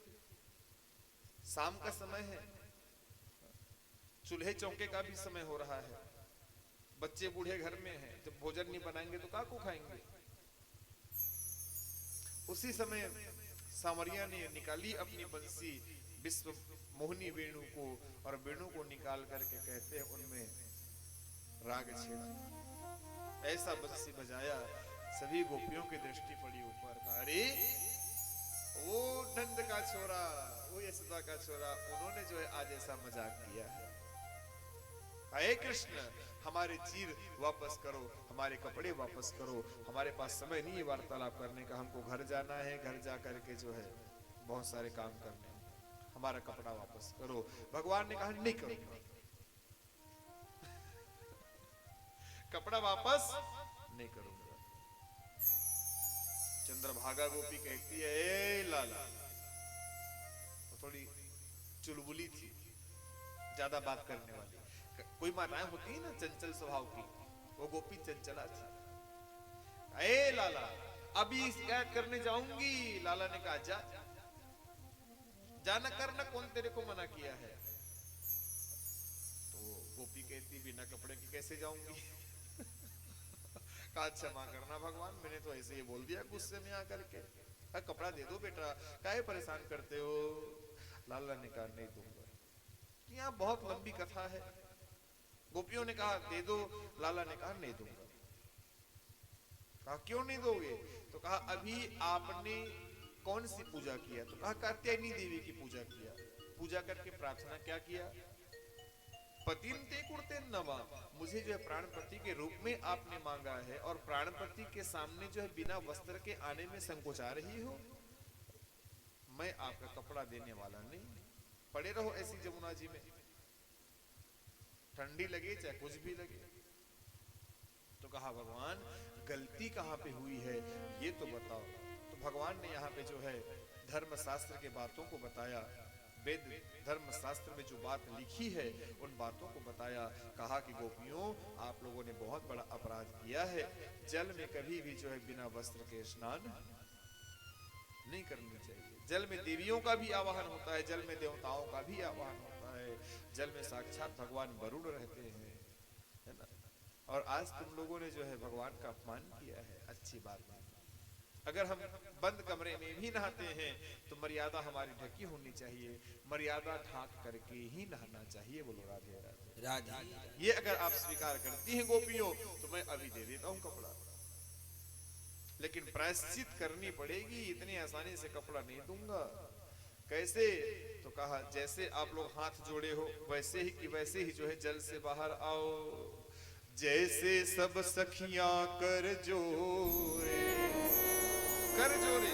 शाम का समय है, चूल्हे चौके का भी समय हो रहा है, बच्चे बूढ़े घर में हैं, जब भोजन नहीं बनाएंगे तो का को खाएंगे। उसी समय सामरिया ने निकाली अपनी बंसी, विश्व मोहनी वेणु को, और वेणु को निकाल करके कहते हैं उनमें राग छेड़ा। ऐसा बंसी बजाया, सभी गोपियों की दृष्टि पड़ी ऊपर। अरे वो नंद का छोरा, वो यशोदा का छोरा, उन्होंने जो है आज ऐसा मजाक किया है। हे कृष्ण, हमारे चीर वापस करो, हमारे कपड़े वापस करो, हमारे पास समय नहीं है वार्तालाप करने का, हमको घर जाना है, घर जा करके जो है बहुत सारे काम करने हैं, हमारा कपड़ा वापस करो। भगवान ने कहा नहीं करूंगा, कपड़ा वापस नहीं करूंगा। चंद्रभागा गोपी कहती है ए लाला, वो थोड़ी चुलबुली थी, ज्यादा बात करने वाली। कोई माताएं होती है ना चंचल स्वभाव की, वो गोपी चंचला थी। ए लाला, अभी क्या करने जाऊंगी? लाला ने कहा जा, जाना करना, कौन तेरे को मना किया है? तो गोपी कहती बिना कपड़े के कैसे जाऊंगी? कहा क्षमा करना भगवान, मैंने तो ऐसे ही बोल दिया गुस्से में आकर के, कपड़ा दे दो बेटा, काहे परेशान करते हो? लाला ने कहा नहीं दूंगा। यहाँ बहुत लंबी कथा है। गोपियों ने कहा दे दो, लाला ने कहा नहीं दूंगा। कहा क्यों नहीं दोगे? तो कहा अभी आपने कौन सी पूजा किया? तो कहा कात्यायनी देवी की पूजा किया। पूजा करके प्रार्थना क्या किया? पतिम ते कुर्ते नमा, मुझे जो है प्राणपति के रूप में आपने मांगा है, और प्राणपति के सामने जो है बिना वस्त्र के आने में संकोचा रही हो। मैं आपका कपड़ा देने वाला नहीं, पड़े रहो ऐसी जमुना जी में, ठंडी लगे चाहे कुछ भी लगे। तो कहा भगवान गलती कहाँ पे हुई है ये तो बताओ। तो भगवान ने यहाँ पे जो है धर्म शास्त्र के बातों को बताया, वेद धर्म शास्त्र में जो बात लिखी है उन बातों को बताया। कहा कि गोपियों, आप लोगों ने बहुत बड़ा अपराध किया है, जल में कभी भी जो है बिना वस्त्र के स्नान नहीं करनी चाहिए। जल में देवियों का भी आवाहन होता है, जल में देवताओं का भी आवाहन होता है, जल में साक्षात भगवान वरुण रहते हैं, है ना। और आज तुम लोगों ने जो है भगवान का अपमान किया है, अच्छी बात नहीं। अगर हम बंद कमरे में भी नहाते हैं तो मर्यादा हमारी ढकी होनी चाहिए, मर्यादा ढाक करके ही नहाना चाहिए। बोलो राधे राधे राधे। ये अगर आप स्वीकार करती हैं गोपियों तो मैं अभी दे देता हूं कपड़ा, लेकिन प्रायश्चित करनी पड़ेगी, इतनी आसानी से कपड़ा नहीं दूंगा। कैसे? तो कहा जैसे आप लोग हाथ जोड़े हो वैसे ही कि वैसे ही जो है जल से बाहर आओ। जैसे सब सखियां कर जोड़े, कर जोड़े,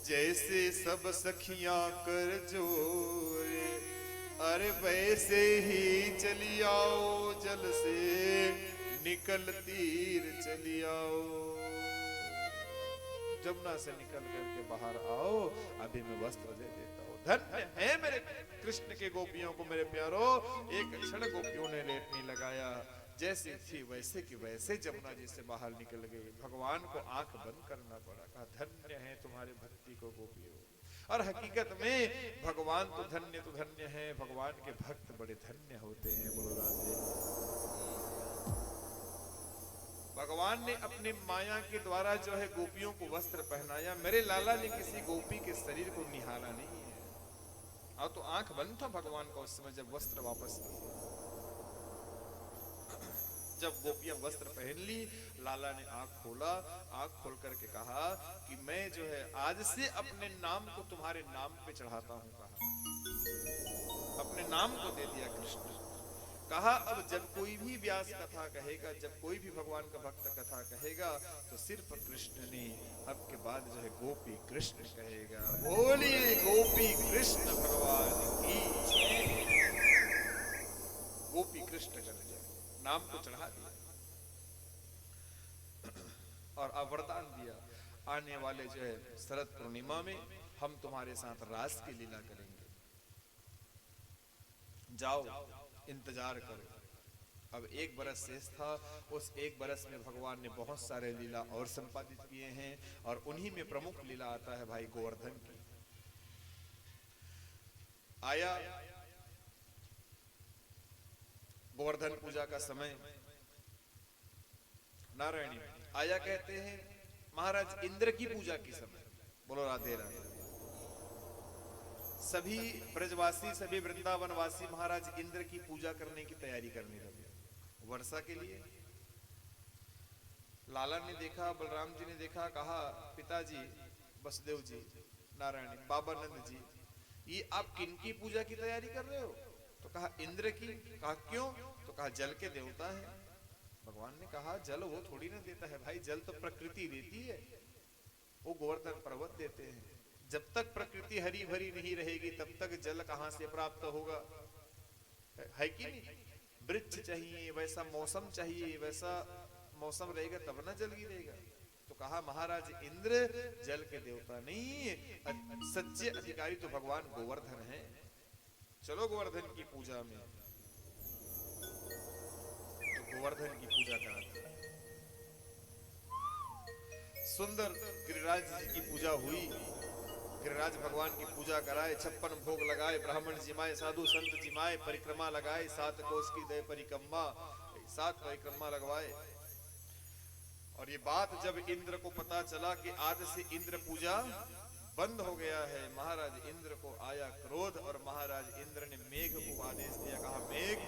जैसे सब सखियां कर जोड़े, अरे वैसे ही चली आओ, जल से निकल तीर चली आओ। जमुना से निकल करके बाहर आओ, अभी मैं वस्त्र दे देता हूँ। धन्य है मेरे कृष्ण के गोपियों को मेरे प्यारो। एक क्षण गोपियों ने लेट नहीं लगाया, जैसे थी वैसे की वैसे जमुना जी से बाहर निकल गई। भगवान को आंख बंद करना पड़ा। कहा धन्य है तुम्हारे भक्ति को गोपियों। और हकीकत में भगवान तो धन्य है, भगवान के भक्त बड़े धन्य होते हैं। बोलो राधे। भगवान ने अपने माया के द्वारा जो है गोपियों को वस्त्र पहनाया। मेरे लाला ने किसी गोपी के शरीर को निहारा नहीं है, और तो आंख बंद था भगवान का उस समय जब वस्त्र वापस किए। जब गोपियां वस्त्र पहन ली, लाला ने आंख खोला, आंख खोल करके कहा कि मैं जो है आज से अपने नाम को तुम्हारे नाम पे चढ़ाता हूं। कहा अपने नाम को दे दिया कृष्ण। कहा अब जब कोई भी व्यास कथा कहेगा, जब कोई भी भगवान का भक्त कथा कहेगा तो सिर्फ कृष्ण ने, अब के बाद जो है गोपी कृष्ण कहेगा। बोलिए गोपी कृष्ण भगवान की जय। गोपी कृष्ण कर दिया, नाम को चढ़ा दिया और वरदान दिया, आने वाले जो है शरद पूर्णिमा में हम तुम्हारे साथ रास की लीला करेंगे, जाओ इंतजार करो। अब 1 बरस शेष था, उस 1 बरस में भगवान ने बहुत सारे लीला और संपादित किए हैं और उन्हीं में प्रमुख लीला आता है भाई गोवर्धन की। आया गोवर्धन पूजा का समय, नारायणी आया कहते हैं महाराज इंद्र की पूजा की समय। बोलो राधे राधे। सभी ब्रजवासी, सभी वृंदावनवासी महाराज इंद्र की पूजा करने की तैयारी करने लगे वर्षा के लिए। लाला ने देखा, बलराम जी ने देखा, कहा पिताजी वसुदेव जी, नारायणी, बाबा नंद जी, ये आप किनकी पूजा की तैयारी कर रहे हो? तो कहा इंद्र की। कहा क्यों? तो कहा जल के देवता है। भगवान ने कहा जल वो थोड़ी ना देता है भाई, जल तो प्रकृति देती है, वो गोवर्धन पर्वत देते हैं। जब तक प्रकृति हरी भरी नहीं रहेगी तब तक जल कहां से प्राप्त होगा? है कि नहीं? वृक्ष चाहिए, वैसा मौसम चाहिए, वैसा मौसम रहेगा तब ना जल गिरेगा। तो कहा महाराज इंद्र जल के देवता नहीं, सच्चे अधिकारी तो भगवान गोवर्धन है। चलो गोवर्धन की पूजा में। तो गोवर्धन की पूजा कराते, सुंदर गिरिराज जी की पूजा हुई। गिरिराज भगवान की पूजा कराए, 56 भोग लगाए, ब्राह्मण जिमाए, साधु संत जिमाए, परिक्रमा लगाए, 7 कोस की दय परिक्रमा, 7 परिक्रमा लगवाए। और ये बात जब इंद्र को पता चला कि आज से इंद्र पूजा बंद हो गया है, महाराज इंद्र को आया क्रोध और महाराज इंद्र ने मेघ को आदेश दिया। कहा मेघ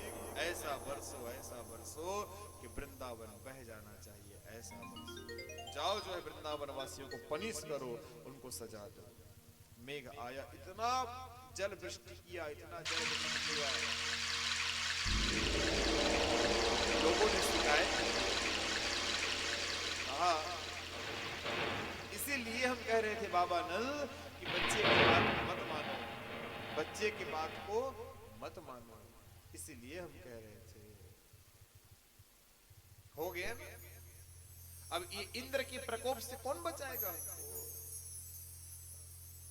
ऐसा बरसो कि वृंदावन बह जाना चाहिए, ऐसा बरसो। जाओ जो है वृंदावन वासियों को पनिश करो, उनको सजा दो। मेघ आया, इतना जल वृष्टि किया, इतना जल वृष्टि किया, लोगों ने शिकायत की। कहा इसीलिए हम कह रहे थे बाबा नल कि बच्चे की बात मत मानो, बच्चे की बात को मत मानो, इसीलिए हम कह रहे थे। हो गया ना? अब ये इंद्र के प्रकोप से कौन बचाएगा?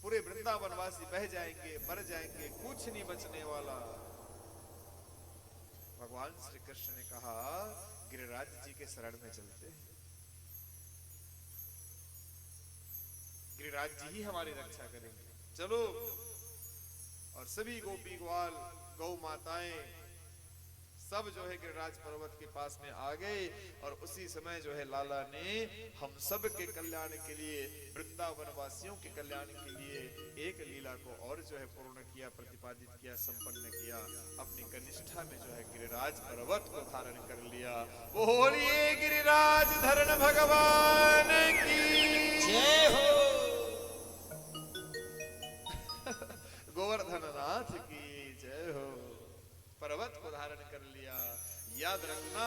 पूरे वृंदावनवासी बह जाएंगे, मर जाएंगे, कुछ नहीं बचने वाला। भगवान श्री कृष्ण ने कहा गिरिराज जी के शरण में चलते हैं, गिरिराज जी ही हमारी रक्षा करेंगे, चलो। और सभी गोपी ग्वाल, गौ माताएं सब जो है गिरिराज पर्वत के पास में आ गए। और उसी समय जो है लाला ने हम सब के कल्याण के लिए, वृंदावन वासियों के कल्याण के लिए एक लीला को और जो है पूर्ण किया, प्रतिपादित किया, संपन्न किया। अपनी कनिष्ठा में जो है गिरिराज पर्वत को धारण कर लिया। बोलिए गिरिराज धरण भगवान की जय हो। गोवर्धन नाथ की जय हो। पर्वत को धारण कर लिया। याद रखना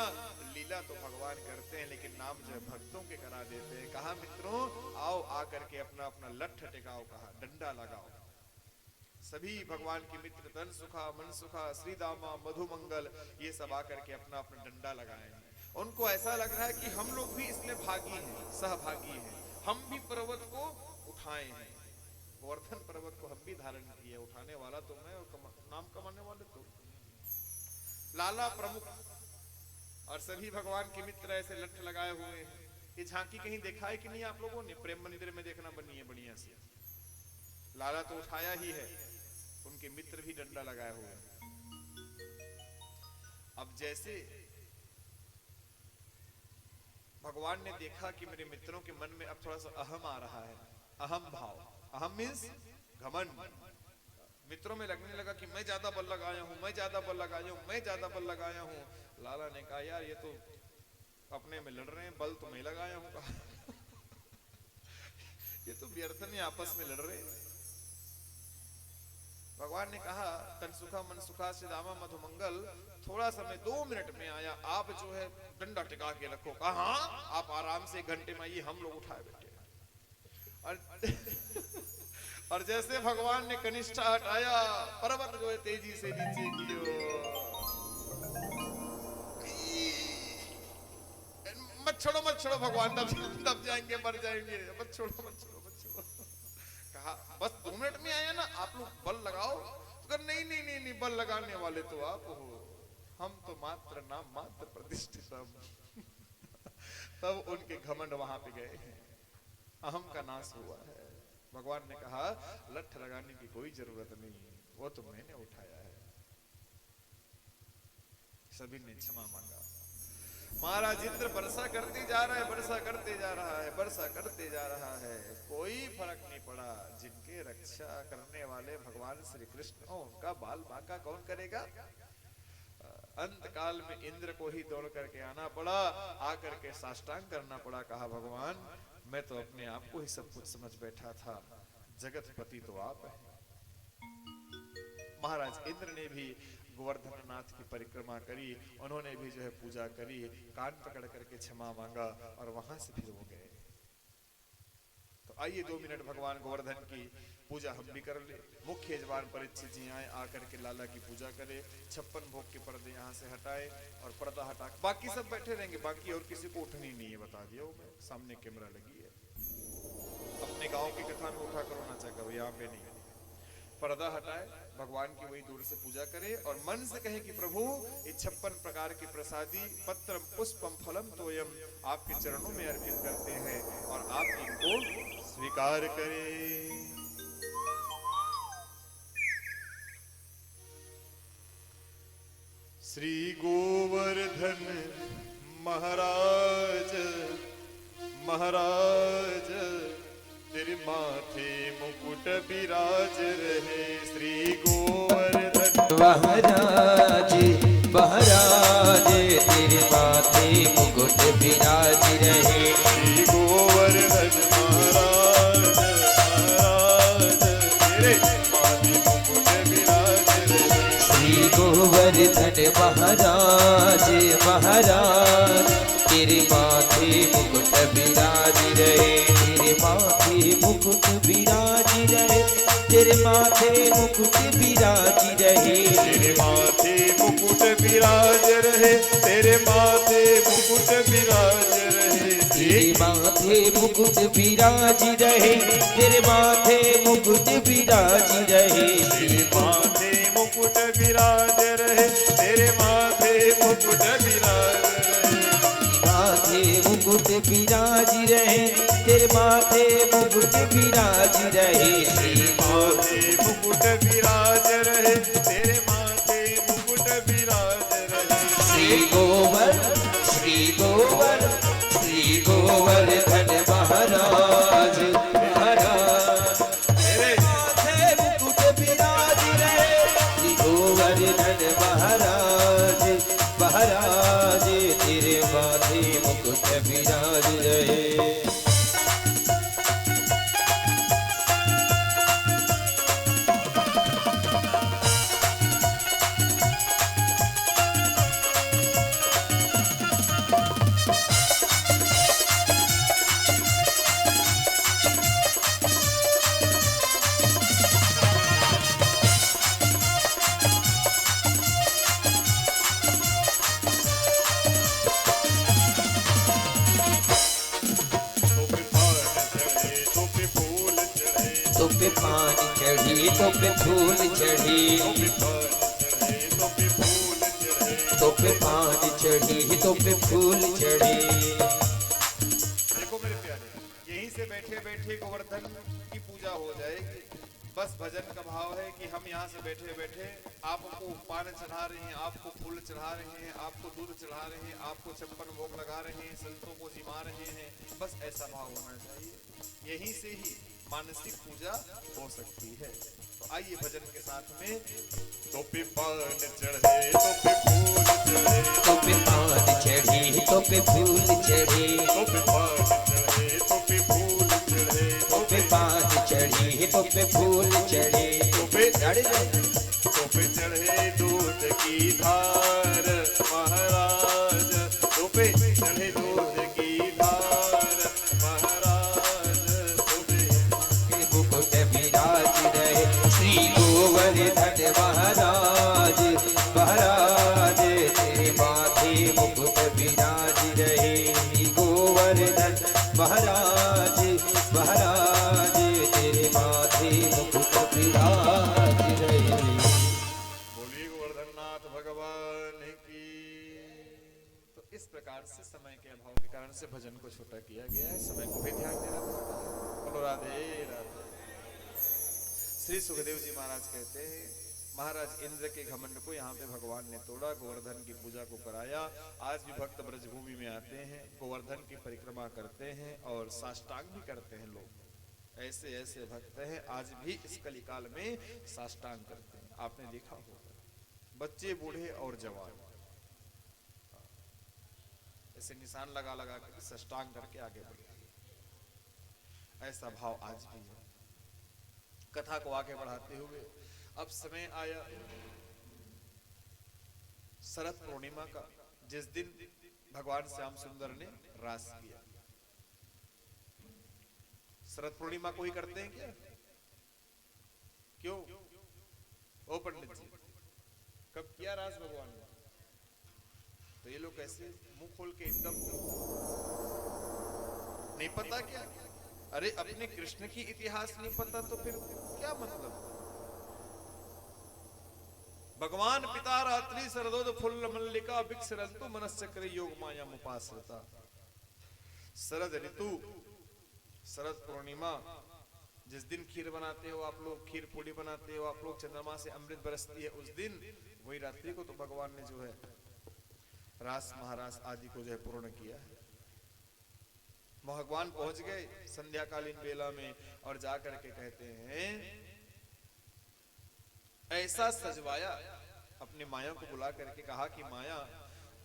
लीला तो भगवान करते हैं लेकिन नाम जो है भक्तों के करा देते हैं। कहा मित्रों आओ आकर के अपना अपना लठ टिकाओ, कहा डंडा लगाओ। सभी भगवान के मित्र तन सुखा, मन सुखा, श्रीदामा, मधुमंगल, ये सब आकर के अपना अपना डंडा लगाए हैं। उनको ऐसा लग रहा है कि हम लोग भी इसमें भागी हैं, सहभागी हैं, हम भी पर्वत को उठाए हैं। गोवर्धन पर्वत को हम भी धारण किए, उठाने वाला तो मैं और नाम कमाने वाले तो लाला प्रमुख। और सभी भगवान के मित्र ऐसे लठ लगाए हुए हैं। ये झांकी कहीं देखा है कि नहीं आप लोगों ने? प्रेम मंदिर में देखना बनी है बढ़िया से। लाला तो उठाया ही है, उनके मित्र भी डंडा लगाए हुए हैं। अब जैसे भगवान ने देखा कि मेरे मित्रों के मन में अब थोड़ा सा अहम आ रहा है, अहम भाव, अहम मीन्स घमंड मित्रों में लगने लगा कि मैं ज्यादा बल लगाया हूं, मैं ज्यादा बल लगाया हूं, मैं ज्यादा बल लगाया हूं। लाला ने कहा यार ये तो अपने में लड़ रहे हैं, बल तो मैं लगाया हूं। कहा ये तो व्यर्थ में आपस में लड़ रहे हैं। भगवान ने कहा तन सुखा मन सुखा श्रीरामा मधुमंगल, थोड़ा समय 2 मिनट में आया, आप जो है डंडा टिका के रखो। कहा हाँ, आप आराम से 1 घंटे में आइए, हम लोग उठाए बैठे। और जैसे भगवान ने कनिष्ठा हटाया, पर्वत जो है तेजी से नीचे की ओर। मत छोड़ो भगवान, दब जाएंगे, मर जाएंगे, मत छोड़ो। कहा बस 2 मिनट में आया ना, आप लोग बल लगाओ। तो नहीं, बल लगाने वाले तो आप हो, हम तो मात्र नाम मात्र प्रतिष्ठित। तब उनके घमंड वहां पे गए हैं, अहम का नाश हुआ है। भगवान ने कहा लठ लगाने की कोई जरूरत नहीं, वो तो मैंने उठाया है। सभी ने क्षमा मांगा। महाराज इंद्र वर्षा करते जा रहा है, वर्षा करते जा रहा है, वर्षा करते जा रहा है, कोई फर्क नहीं पड़ा। जिनके रक्षा करने वाले भगवान श्री कृष्ण हो, उनका बाल बांका कौन करेगा। अंत काल में इंद्र को ही दौड़ करके आना पड़ा, आकर के साष्टांग करना पड़ा। कहा भगवान मैं तो अपने आप को ही सब कुछ समझ बैठा था, जगतपति तो आप हैं। महाराज इंद्र ने भी गोवर्धन नाथ की परिक्रमा करी, उन्होंने भी जो है पूजा करी, कान पकड़ करके क्षमा मांगा और वहां से फिर वो गए। तो आइए 2 मिनट भगवान गोवर्धन की पूजा हम भी कर ले। मुख्य यजमान परीक्षित जी आए, आकर के लाला की पूजा करे, 56 भोग के पर्दे यहाँ से हटाए और पर्दा हटा, बाकी सब बैठे रहेंगे, बाकी और किसी को उठनी नहीं है, बता दिया हो। सामने कैमरा लगी है, अपने गांव की कथा में उठा कर होना चाहिए, यहाँ पे नहीं। पर्दा हटाए, भगवान की वही दूर से पूजा करे और मन से कहे कि प्रभु ये 56 प्रकार की प्रसादी पत्रम पुष्पम फलम तोयम आपके चरणों में अर्पित करते हैं और आप इनको स्वीकार करें। श्री गोवर्धन महाराज महाराज तेरे माथे मुकुट विराज रहे। श्री गोवर्धन महाराज महाराज तेरे माथे मुकुट विराज रहे। श्री गोवर्धन महाराज महाराज तेरे माथे मुकुट विराज रहे। श्री गोवर्धन महाराज महाराज तेरे माथे मुकुट विराज रहे। तेरे माथे मुकुट विराज रहे, तेरे माथे मुकुट विराज रहे। तेरे माथे मुकुट विराज रहे, तेरे माथे मुकुट विराज रहे। तेरे माथे मुकुट विराज रहे, तेरे माथे मुकुट विराज रहे। तेरे माथे मुकुट विराज रहे, तेरे माथे मुकुट विराज रहे। माथे मुकुट विराज रहे, तेरे माथे मुकुट विराज रहे। तेरे माथे मुकुट विराज रहे, तेरे माथे मुकुट विराज रहे। श्री गोवर्धन महाराज महाराज तेरे माथे मुकुट विराज रहे। श्री गोवर्धन महाराज महाराज तेरे माथे मुकुट विराज रहे। तो पे पानी चढ़ी तो पे फूल चढ़ी, तो पे पानी चढ़ी तो पे फूल चढ़ी। देखो मेरे प्यारे, यहीं से बैठे बैठे गोवर्धन की पूजा हो जाएगी। बस भजन का भाव है कि हम यहाँ से बैठे बैठे आपको पान चढ़ा रहे हैं, आपको फूल चढ़ा रहे हैं, आपको दूध चढ़ा रहे हैं, आपको 56 भोग लगा रहे हैं, संतों को जिमा रहे हैं। बस ऐसा भाव होना चाहिए, यहीं से ही मानसिक पूजा हो सकती है। तो आइए भजन के साथ में। तो पे पान चढ़े तो पे फूल चढ़े, तो पे पान चढ़ी तो पे फूल चढ़े, तो पे पान चढ़े तो पे फूल चढ़े, तो पे पान चढ़ी तो पे फूल चढ़े। तो पे चढ़ गई। तो पे चढ़े दूध की धार महाराज, तो पे चढ़े दूध की धार महाराज, तो पे के मुकुट विराज रहे श्री गोवर्धन महाराज। महाराज तेरे माथे मुकुट विराज रहे श्री गोवर्धन महाराज। महाराज तेरे माथे मुकुट विराज रहे। बोलिए गोवर्धननाथ भगवान की। तो इस प्रकार से समय के अभाव के कारण से भजन को छोटा किया गया है, समय को भी ध्यान देना पड़ता है। बोलो राधे राधे। श्री सुखदेव जी महाराज कहते हैं, महाराज इंद्र के घमंड को यहाँ पे भगवान ने तोड़ा, गोवर्धन की पूजा को कराया। आज भी भक्त ब्रजभूमि में आते हैं, गोवर्धन की परिक्रमा करते हैं और साष्टांग भी करते हैं लोग। ऐसे ऐसे भक्त हैं आज भी इस कलिकाल में साष्टांग करते हैं। आपने देखा होगा बच्चे बूढ़े और जवान ऐसे निशान लगा लगा कर साष्टांग करके आगे बढ़ते हैं। ऐसा भाव आज भी है। कथा को आगे बढ़ाते हुए अब समय आया शरद पूर्णिमा का, जिस दिन भगवान श्याम सुंदर ने रास किया। शरद पूर्णिमा को ही करते हैं क्या? क्यों? ओ पंडित जी, कब किया रास भगवान ने? तो ये लोग कैसे मुंह खोल के एकदम नहीं पता क्या? अरे अपने कृष्ण की इतिहास नहीं पता तो फिर क्या मतलब? भगवान पिता रात्रि शरदोद फुल्ल मल्लिका विक्षरन्तु मनश्चक्र योग माया मुपाश्रिता। शरद ऋतु, शरद पूर्णिमा, जिस दिन खीर बनाते हो आप लोग, खीर पूड़ी बनाते हो आप लोग, चंद्रमा से अमृत बरसती है उस दिन, वही रात्रि को तो भगवान ने जो है रास महारास आदि को जो है पूर्ण किया है। भगवान पहुंच गए संध्याकालीन बेला में और जाकर के कहते हैं, ऐसा सजवाया, अपनी माया को बुला करके कहा कि माया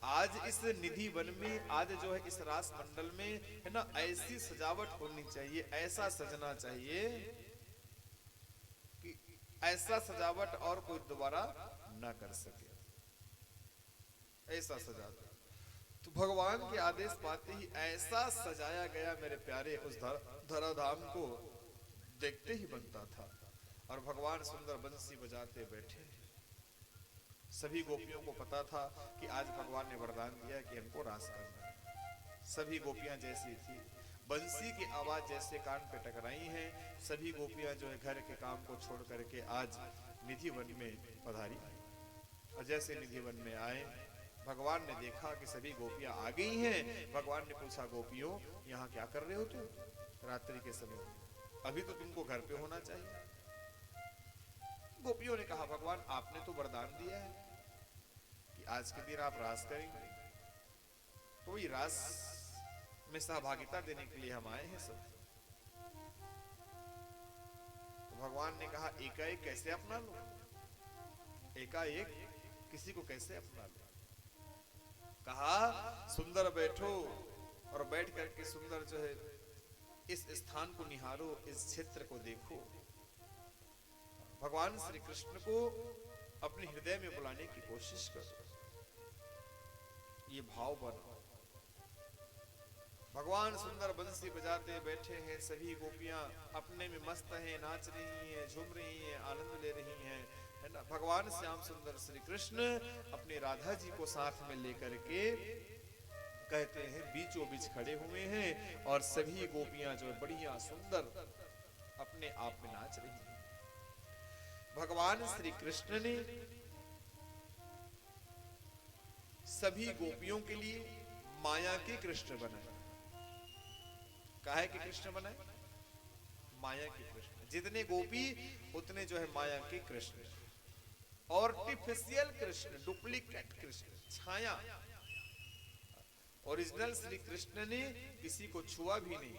आज इस निधि वन में, आज जो है इस रास मंडल में है ना, ऐसी सजावट होनी चाहिए, ऐसा सजना चाहिए कि ऐसा सजावट और कोई दोबारा ना कर सके, ऐसा सजा दो। तो भगवान के आदेश पाते ही ऐसा सजाया गया मेरे प्यारे, उस धराधाम को देखते ही बनता था। और भगवान सुंदर बंसी बजाते बैठे। सभी गोपियों को पता था कि आज भगवान ने वरदान दिया कि हमको रास करना है। सभी गोपियां जैसी थी, बंसी की आवाज जैसे कान पे टकराई है, सभी गोपियां जो है घर के काम को छोड़ करके आज निधि वन में पधारी। और जैसे निधि वन में आए, भगवान ने देखा कि सभी गोपियां आ गई हैं। भगवान ने पूछा, गोपियों यहाँ क्या कर रहे हो तुम रात्रि के समय? अभी तो तुमको घर पे होना चाहिए। गोपियों ने कहा, भगवान आपने तो वरदान दिया है कि आज के दिन आप रास करेंगे, तो वही रास में सहभागिता देने के लिए हम आए हैं सब। तो भगवान ने कहा, एकाएक कैसे अपना लो? एकाएक किसी को कैसे अपना लो? कहा, सुंदर बैठो और बैठ करके सुंदर जो है इस स्थान को निहारो, इस क्षेत्र को देखो। भगवान श्री कृष्ण को अपने हृदय में बुलाने की कोशिश करो, ये भाव बनो। भगवान सुंदर बंसी बजाते बैठे हैं, सभी गोपियां अपने में मस्त हैं, नाच रही हैं, झूम रही हैं, आनंद ले रही हैं, है ना। भगवान श्याम सुंदर श्री कृष्ण अपनी राधा जी को साथ में लेकर के कहते हैं बीचों बीच खड़े हुए हैं और सभी गोपियां जो है बढ़िया सुंदर अपने आप में नाच रही हैं। भगवान श्री कृष्ण ने सभी गोपियों के लिए माया के कृष्ण बनाए। काहे के कृष्ण बनाए? माया के कृष्ण। जितने गोपी उतने जो है माया के कृष्ण। और आर्टिफिशियल कृष्ण, डुप्लीकेट कृष्ण, छाया। ओरिजिनल श्री कृष्ण ने किसी को छुआ भी नहीं,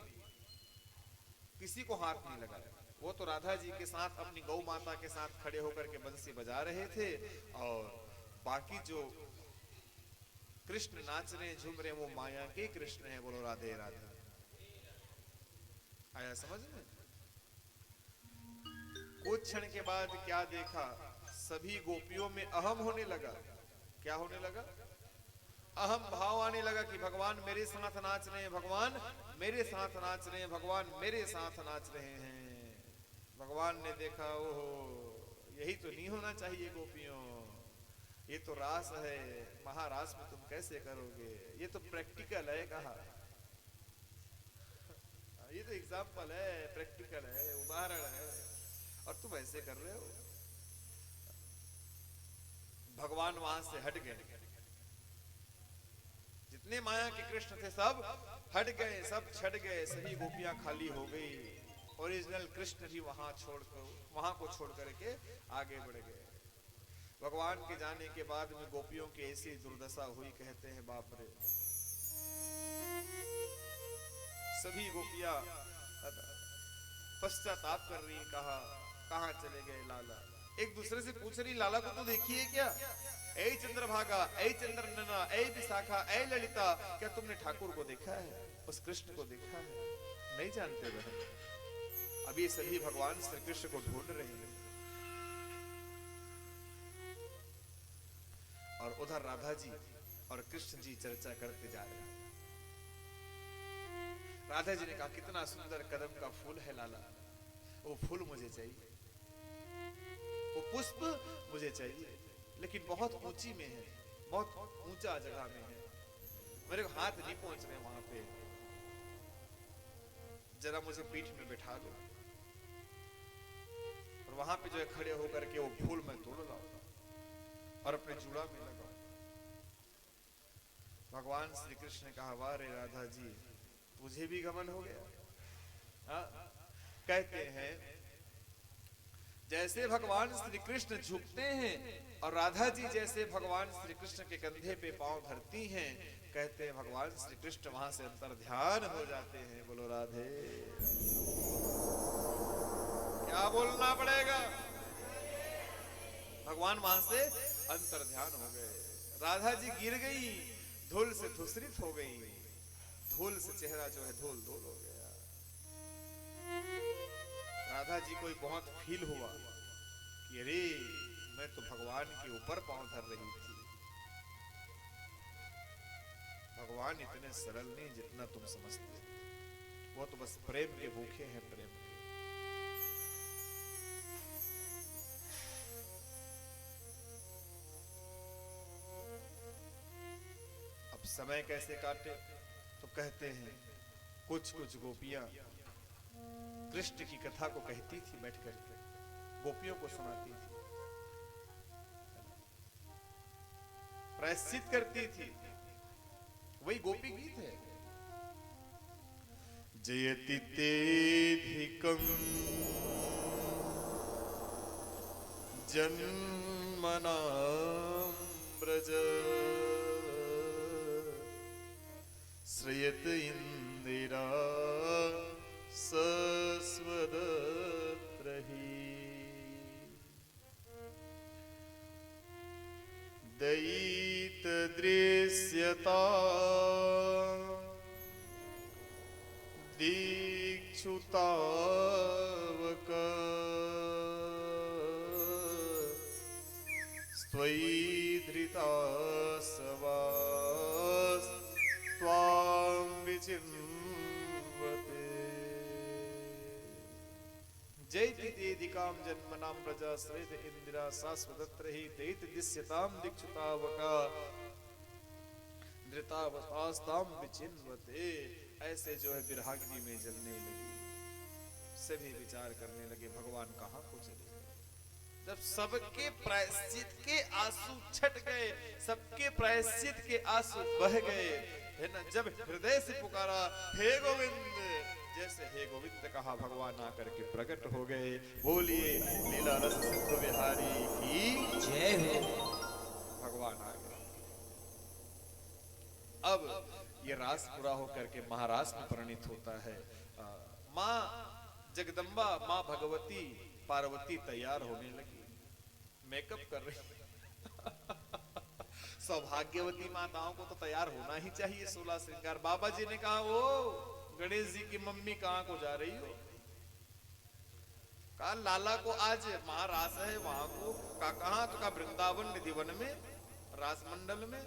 किसी को हाथ नहीं लगाया। वो तो राधा जी के साथ अपनी गौ माता के साथ खड़े होकर के बंसी बजा रहे थे और बाकी जो कृष्ण नाच रहे झूम रहे वो माया के कृष्ण हैं। बोलो राधे राधे। आया समझ में? कुछ क्षण के बाद क्या देखा, सभी गोपियों में अहम होने लगा। क्या होने लगा? अहम भाव आने लगा कि भगवान मेरे साथ नाच रहे हैं, भगवान मेरे साथ नाच रहे हैं, भगवान मेरे साथ नाच रहे हैं। भगवान ने देखा, ओहो यही तो नहीं होना चाहिए गोपियों, ये तो रास है, महारास में तुम कैसे करोगे, ये तो प्रैक्टिकल है। कहा ये तो एग्जाम्पल है, प्रैक्टिकल है, उदाहरण है, और तुम ऐसे कर रहे हो। भगवान वहां से हट गए, जितने माया के कृष्ण थे सब हट गए, सब छट गए, सभी गोपियां खाली हो गई। ओरिजिनल कृष्ण भी वहां को छोड़ करके आगे बढ़ गए। भगवान के जाने के बाद में गोपियों की ऐसी दुर्दशा हुई, कहते हैं बाप रे। सभी गोपियां पश्चाताप कर रही, कहा कहां चले गए लाला। एक दूसरे से पूछ रही, लाला को तो देखिए क्या? ऐ चंद्रभागा, ऐ चंद्रनना, ऐ विशाखा, ऐ ललिता, क्या तुमने ठाकुर को देखा है, उस कृष्ण को देखा है? नहीं जानते बहन। अभी सभी भगवान श्री कृष्ण को ढूंढ रहे हैं। और उधर राधा जी और कृष्ण जी चर्चा करते जा रहे हैं। राधा जी ने कहा, कितना सुंदर कदम का फूल है लाला, वो फूल मुझे चाहिए, वो पुष्प मुझे चाहिए, लेकिन बहुत ऊंची में है, बहुत ऊंचा जगह में है, मेरे को हाथ नहीं पहुंच रहे वहां पे, जरा मुझे पीठ में बैठा दो, और वहां पे जो है खड़े होकर के वो फूल मैं तोड़ लाऊंगा और अपने जूड़ा में लगाऊंगा। भगवान श्री कृष्ण ने कहा, वाह रे राधा जी, तुझे भी गमन हो गया। कहते हैं जैसे भगवान श्री कृष्ण झुकते हैं और राधा जी जैसे भगवान श्री कृष्ण के कंधे पे पांव धरती हैं, कहते हैं भगवान श्री कृष्ण वहां से अंतर ध्यान हो जाते हैं। बोलो राधे। क्या बोलना पड़ेगा? भगवान वहां से अंतर ध्यान हो गए। राधा जी गिर गई, धूल से धूसरित हो गई, धूल से चेहरा जो है धूल धूल हो गया। राधा जी को बहुत फील हुआ कि अरे मैं तो भगवान के ऊपर पांव धर रही थी। भगवान इतने सरल नहीं जितना तुम समझते, वो तो बस प्रेम के भूखे हैं, प्रेम के। अब समय कैसे काटे? तो कहते हैं कुछ कुछ गोपियां कृष्ण की कथा को कहती थी, बैठ करके गोपियों को सुनाती थी, प्रायश्चित करती थी। वही गोपी गीत है। जयति तेधिकं जन्मनां ब्रज श्रयत इंदिरा सस्वदत्रहि दयित दृश्यता दीक्षुतावक स्त्वयि धृता सवास त्वां विचिन्वते। जयति तेधिकां जन्मनां प्रजा श्रेत इंदिरा शाश्वतत्रहि दयित दिश्यतां दीक्षुतावका धृतावतास्तां विचिन्वते। ऐसे जो है विरहाग्नि में जलने लगी। सभी विचार करने लगे भगवान कहाँ को चले गए। जब सबके प्रायश्चित के आंसू छट गए, सबके प्रायश्चित के आंसू बह गए, है ना, जब हृदय से पुकारा हे गोविंद, जैसे हे गोविंद कहा भगवान आकर के प्रकट हो गए। बोलिए लीला रस सिंधु बिहारी की जय हो। भगवान आ गए। अब ये रास पूरा होकर के महारास में परिणित होता है। माँ जगदम्बा, माँ भगवती पार्वती तैयार होने लगी, मेकअप कर रही। सौभाग्यवती माताओं को तो तैयार होना ही चाहिए, 16 श्रृंगार। बाबा जी ने कहा, ओ गणेश जी की मम्मी कहाँ को जा रही हो? कहा लाला को आज महारास है वहां को, कहा तो कहा वृंदावन निधिवन में रास मंडल में।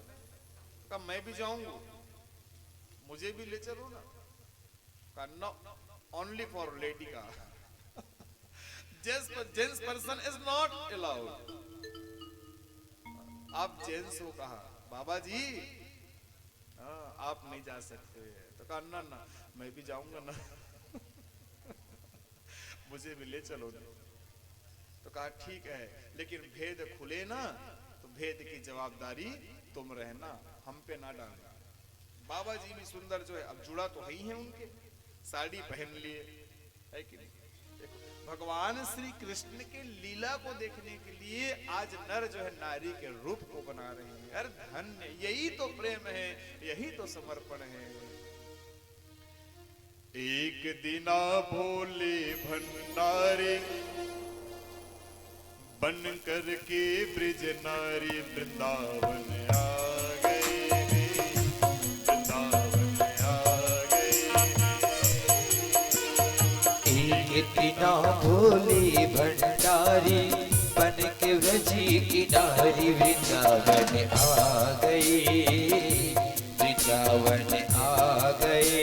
कहा मैं भी जाऊंगा, मुझे भी ले चलो ना। कहा नो, ओनली फॉर लेडी का, gents person is not allowed. आप जेंट्स हो। कहा बाबा जी आप नहीं जा सकते। तो कहा ना ना मैं भी जाऊंगा ना, मुझे भी ले चलो ना। तो कहा ठीक है, लेकिन भेद खुले ना तो भेद की जवाबदारी तुम रहना, हम पे ना डालना। बाबा जी भी सुंदर जो है, अब जुड़ा तो है ही है उनके, साड़ी पहन लिए है कि नहीं। भगवान श्री कृष्ण के लीला को देखने के लिए आज नर जो है नारी के रूप को बना रहे हैं। अरे धन्य, यही तो प्रेम है, यही तो समर्पण है। एक दिना भोले भंडारी बन कर के ब्रिज नारी वृंदावन आ गए, वृंदावन आ गए। एक दिना भोले भंडारी बन के ब्रज की नारी वृंदावन आ गई, वृंदावन आ गए।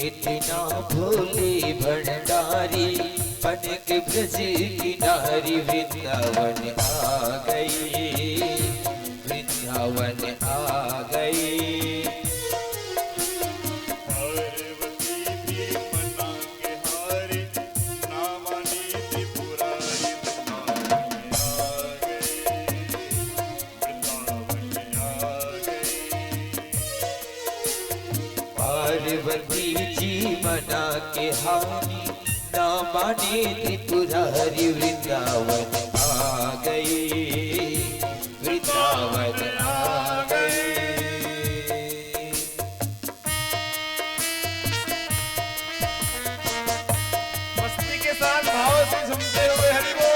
कितना भोले भंडारी बन के ब्रज की नारी वृंदावन आ गई, वृंदावन आ गई। पार्वती जी मना के हानि ना माने त्रिपुरारी वृंदावन आ गई, वृंदावन आ गई। मस्ती के साथ भाव से झूमते हुए हरि बोल।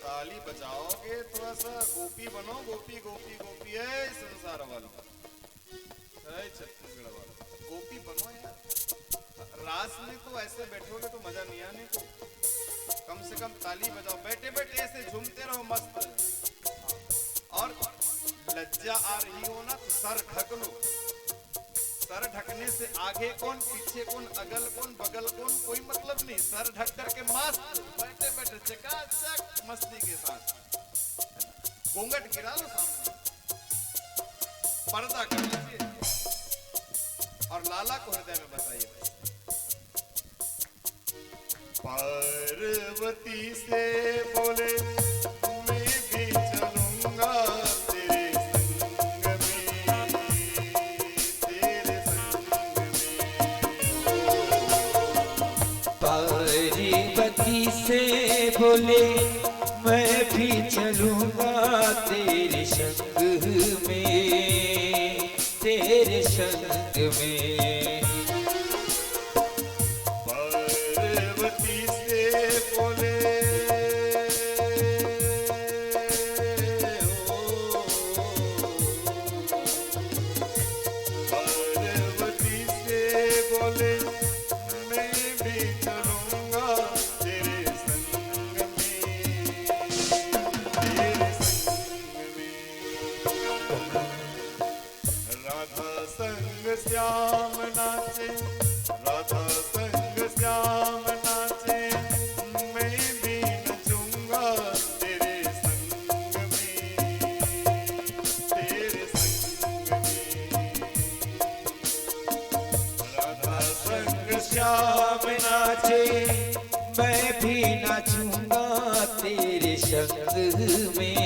ताली बजाओगे थोड़ा सा, गोपी बनो, गोपी गोपी गोपी है संसार वाला, है छत्तीसगढ़ वाला, गोपी बनो यार। रास में तो ऐसे बैठोगे तो मजा नहीं आने को, कम से कम ताली बजाओ, बैठे बैठे ऐसे झूमते रहो मस्त। और लज्जा आ रही हो ना तो सर ढक लो, सर ढकने से आगे कौन पीछे कौन अगल कौन बगल कौन कोई मतलब नहीं, सर ढक करके मस्त बैठे बैठे चकाचक मस्ती के साथ। घूंघट गिरा लो सामने, पर्दा कर लीजिए और लाला को हृदय में बसाइए। पार्वती से बोले मैं भी चलूंगा तेरे संग में, तेरे संग में। पार्वती से बोले मैं भी चलूंगा तेरे संग में, तेरे संग में। पार्वती से बोले पार्वती से बोले मैं भी चलूंगा तेरे संग में, तेरे संग में। राधा श्याम नाचे, राधा संग श्याम नाचे, मैं भी नचूंगा तेरे संग में, तेरे संग में। राधा संग श्याम नाचे, मैं भी नाचूंगा तेरे संग में,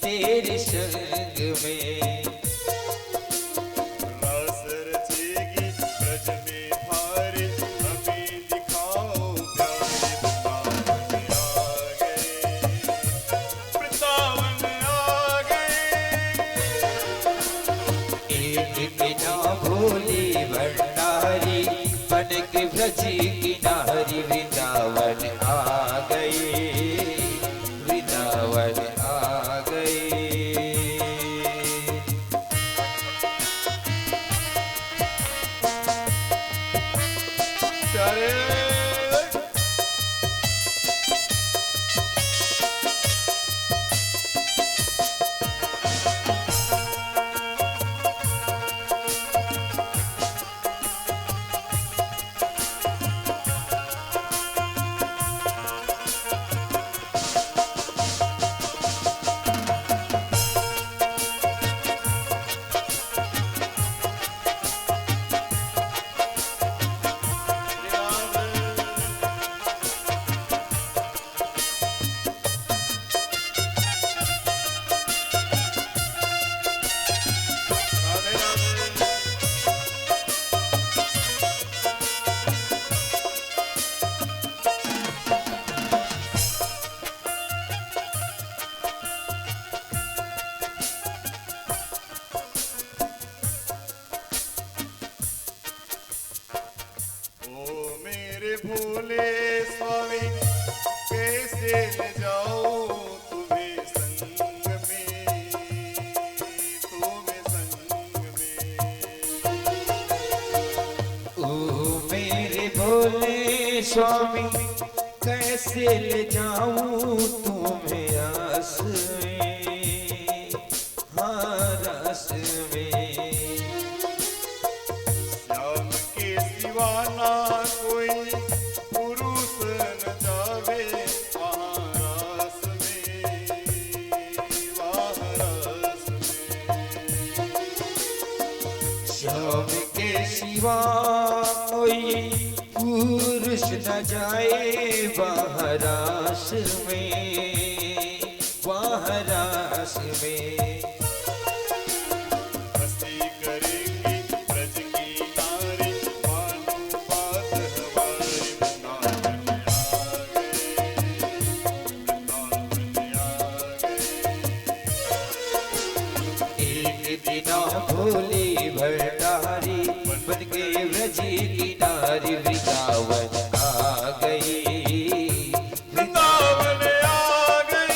तेरे संग में। रास रचेगी ब्रज में भारी, हमें दिखाओ प्यारे वृंदावन आ गए, एक बिना भोली भंडारी, बन के ब्रज किनारी वृंदावन आ गए, वृंदावन आ गए। प्यारे मेरे भोले स्वामी, कैसे ले जाऊं तुम्हें संग में, तुम्हें संग में। ओ मेरे भोले स्वामी, कैसे ले जाऊं तुम्हें आस में, हाँ रस में। श्याम के सिवा ना कोई पुरुष न जावे वहाँ रास में, वहाँ रास में। श्याम के सिवा कोई पुरुष न जाए वहाँ रास में, वहाँ रास में। मस्ती करेंगी ब्रज की नारी, मानो बात हमारी वृंदावन आ गए, वृंदावन आ गए। एक बिना भोली भंडारी, बन के ब्रज किनारी वृंदावन आ गई, वृंदावन आ गए।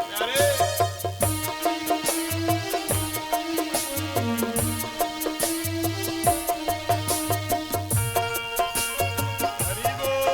प्यारे हरि बोल।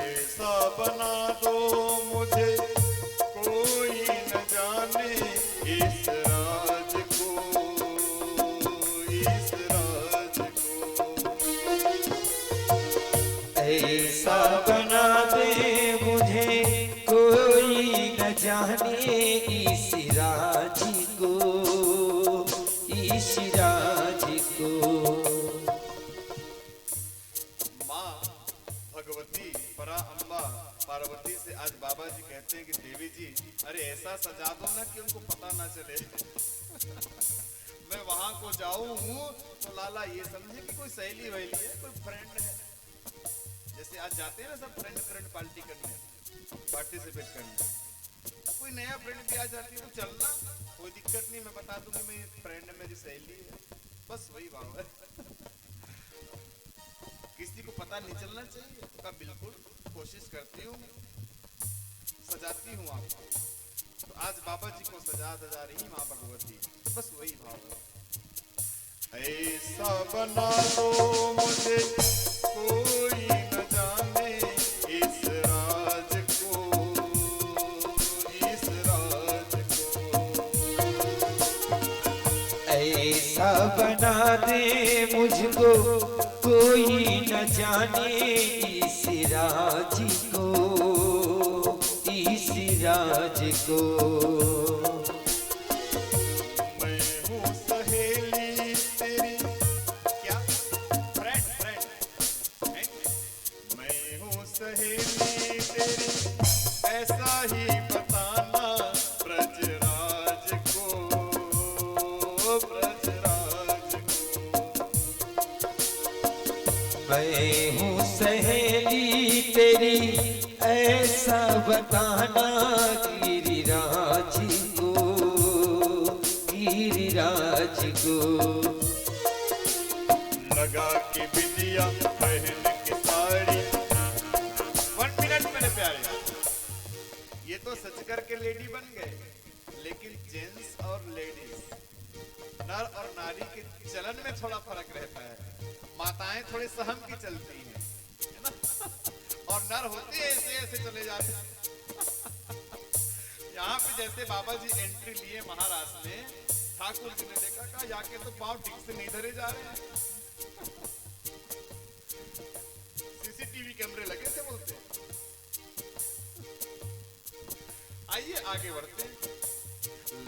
ऐसा बना दो मुझे कोई न जाने इस राज को, इस राज को। ऐसा बना दे मुझे कोई न जाने इस राज को, इस राज को। माँ भगवती परा अम्बा पार्वती से आज बाबा जी कहते हैं कि देवी जी, अरे ऐसा सजा दो ना कि उनको पता ना चले। मैं वहां को जाऊं तो लाला ये समझे कि कोई सहेली वहेली है, कोई फ्रेंड है। जैसे आज जाते हैं ना सब फ्रेंड पार्टी करने, पार्टिसिपेट करने। अब कोई नया फ्रेंड भी आ जाती है तो चलना, कोई दिक्कत नहीं, मैं बता दूंगी मेरी फ्रेंड है, मेरी सहेली है, बस वही भाव है। किसी को पता नहीं चलना चाहिए का बिल्कुल कोशिश करती हूँ, सजाती हूँ आपको। तो आज बाबा जी को सजा रही माँ भगवती, बस वही भाव है। ऐसा बना दो मुझे कोई न जाने इस राज को, इस राज को। ऐसा बना दे मुझको कोई न जाने इस राज को, इस राज को। मैं हूँ सहेली तेरी, क्या फ्रेंड, मैं हूँ सहेली तेरी, ऐसा ही बताना ब्रजराज को, ब्रजराज को। मैं हूँ सहेली तेरी, ऐसा बताना गिरिराज को, गिरिराज को। लगा के बिंदिया पहन के साड़ी। 1 मिनट मेरे प्यारे, ये तो सच करके लेडी बन गए, लेकिन जेंट्स और लेडीज, नर और नारी के चलन में थोड़ा फर्क रहता है। माताएं थोड़े सहम की चलती हैं, है ना, और नर होते ऐसे ऐसे चले जाते हैं। यहाँ पे जैसे बाबा जी एंट्री लिए महाराष्ट्र में, ठाकुर जी ने देखा, कहा जाके तो पांव ठीक से नहीं धरे जा रहे हैं। सीसीटीवी कैमरे लगे थे बोलते। आइए आगे बढ़ते हैं।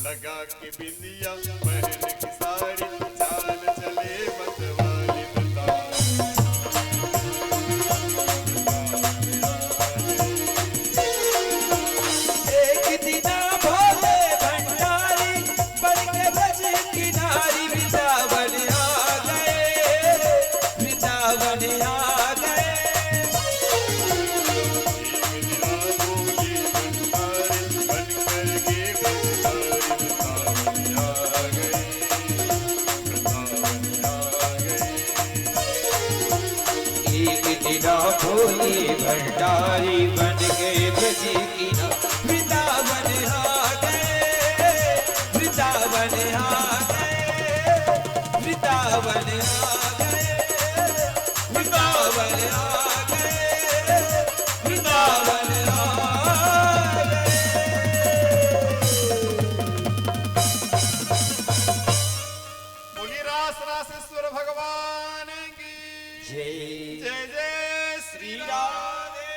लगा के बिंदिया पहन की साड़ी, चाल चले मतवाली भोले भंडारी बन गए ब्रज की ना, वृंदावन आ गए, वृंदावन आ गए, वृंदावन आ गए, वृंदावन आ गए, वृंदावन आ गए। बोलिए रास रासेश्वर भगवान की जय। जय जय श्री राधे।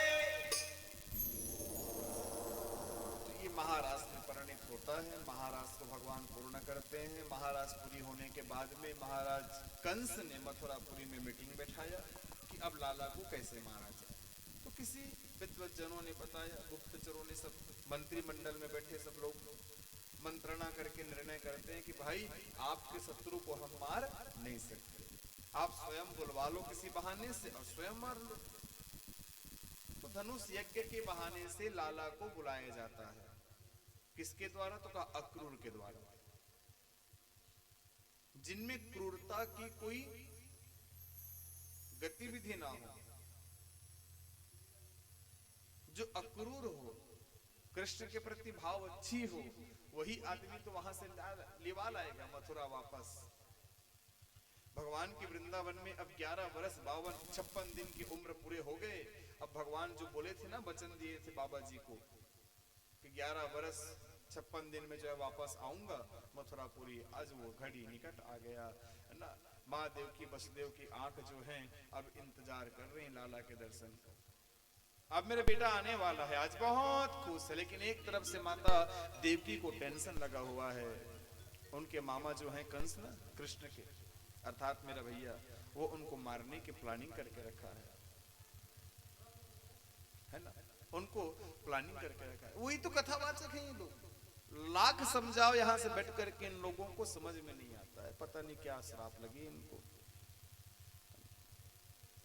ये महाराष्ट्र में परिणित होता है, महाराष्ट्र को भगवान पूर्ण करते हैं। महाराष्ट्र पूरी होने के बाद में महाराज कंस ने मथुरापुरी में मीटिंग बैठाया कि अब लाला को कैसे मारा जाए। तो किसी विद्वज्जनों ने बताया, गुप्तचरों ने, सब मंत्रिमंडल में बैठे सब लोग मंत्रणा करके निर्णय करते हैं कि भाई आपके शत्रु को हम मार नहीं सकते, आप स्वयं बुलवा लो किसी बहाने से और स्वयं मार लो। तो धनुष यज्ञ के बहाने से लाला को बुलाया जाता है। किसके द्वारा? तो कहा अक्रूर के द्वारा, जिनमें क्रूरता की कोई गतिविधि ना हो, जो अक्रूर हो, कृष्ण के प्रति भाव अच्छी हो, वही आदमी तो वहां से लिवा लाएगा मथुरा वापस। भगवान के वृंदावन में अब 11 वर्ष 56 दिन की उम्र पूरे हो गए। अब भगवान जो बोले थे ना, वचन दिए थे बाबा जी को कि 11 वर्ष 56 दिन में जो है वापस आऊंगा मथुरापुरी, आज वो घड़ी निकट आ गया है ना। महादेव की वसुदेव की आंख जो है अब इंतजार कर रहे हैं लाला के दर्शन का। अब मेरा बेटा आने वाला है, आज बहुत खुश है। लेकिन एक तरफ से माता देवकी को टेंशन लगा हुआ है। उनके मामा जो हैं कंस ना, कृष्ण के अर्थात मेरा भैया, वो उनको मारने की प्लानिंग करके रखा है ना, उनको प्लानिंग करके रखा है। वही तो कथावाचक हैं ये लोग, लाख समझाओ यहां से बैठ करके, इन लोगों को समझ में नहीं आता है, पता नहीं क्या श्राप लगी इनको।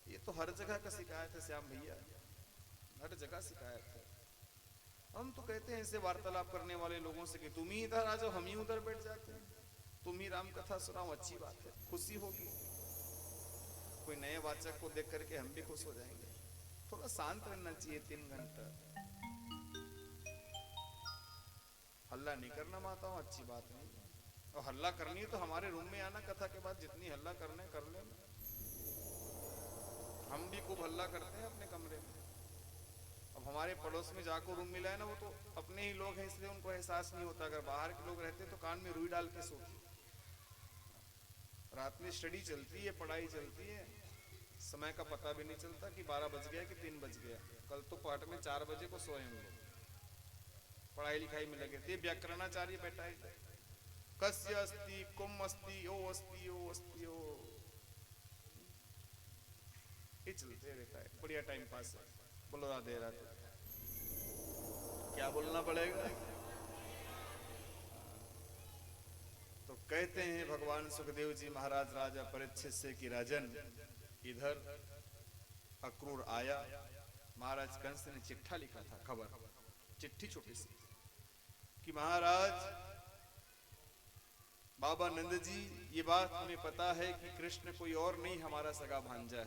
ये तो हर जगह का शिकायत है श्याम भैया, हर जगह शिकायत है। हम तो कहते हैं ऐसे वार्तालाप करने वाले लोगों से कि तुम ही इधर आ जाओ, हम ही उधर बैठ जाते हैं, तुम ही राम कथा सुनाओ, अच्छी बात है, खुशी होगी। कोई नए वाचक को देख करके हम भी खुश हो जाएंगे। थोड़ा शांत रहना चाहिए 3 घंटा, हल्ला नहीं करना माताओं, अच्छी बात नहीं। और हल्ला करनी है तो हमारे रूम में आना, कथा के बाद जितनी हल्ला करने कर लेना। हम भी खूब हल्ला करते हैं अपने कमरे में। अब हमारे पड़ोस में जाकर रूम मिला है ना, वो तो अपने ही लोग हैं इसलिए उनको एहसास नहीं होता। अगर बाहर के लोग रहते तो कान में रुई डाल के सोते। रात में स्टडी चलती है, पढ़ाई चलती है, समय का पता भी नहीं चलता कि 12 बज गया कि 3 बज गया। कल तो पाठ में 4 बजे को सोए हम लोग, पढ़ाई लिखाई में लगे थे। व्याकरणाचार्य बैठा है, कस्य अस्ति कुम अस्ति ओ अस्ति ओ अस्ति ओ, ये चलते रहता है, बढ़िया टाइम पास है। बोलो राधे राधे। क्या बोलना पड़ेगा? तो कहते हैं भगवान सुखदेव जी महाराज राजा परीक्षित से कि राजन इधर अक्रूर आया। महाराज कंस ने चिट्ठा लिखा था, खबर, चिट्ठी छोटी सी, कि महाराज बाबा नंद जी, ये बात तुम्हें पता है कि कृष्ण कोई और नहीं हमारा सगा भांजा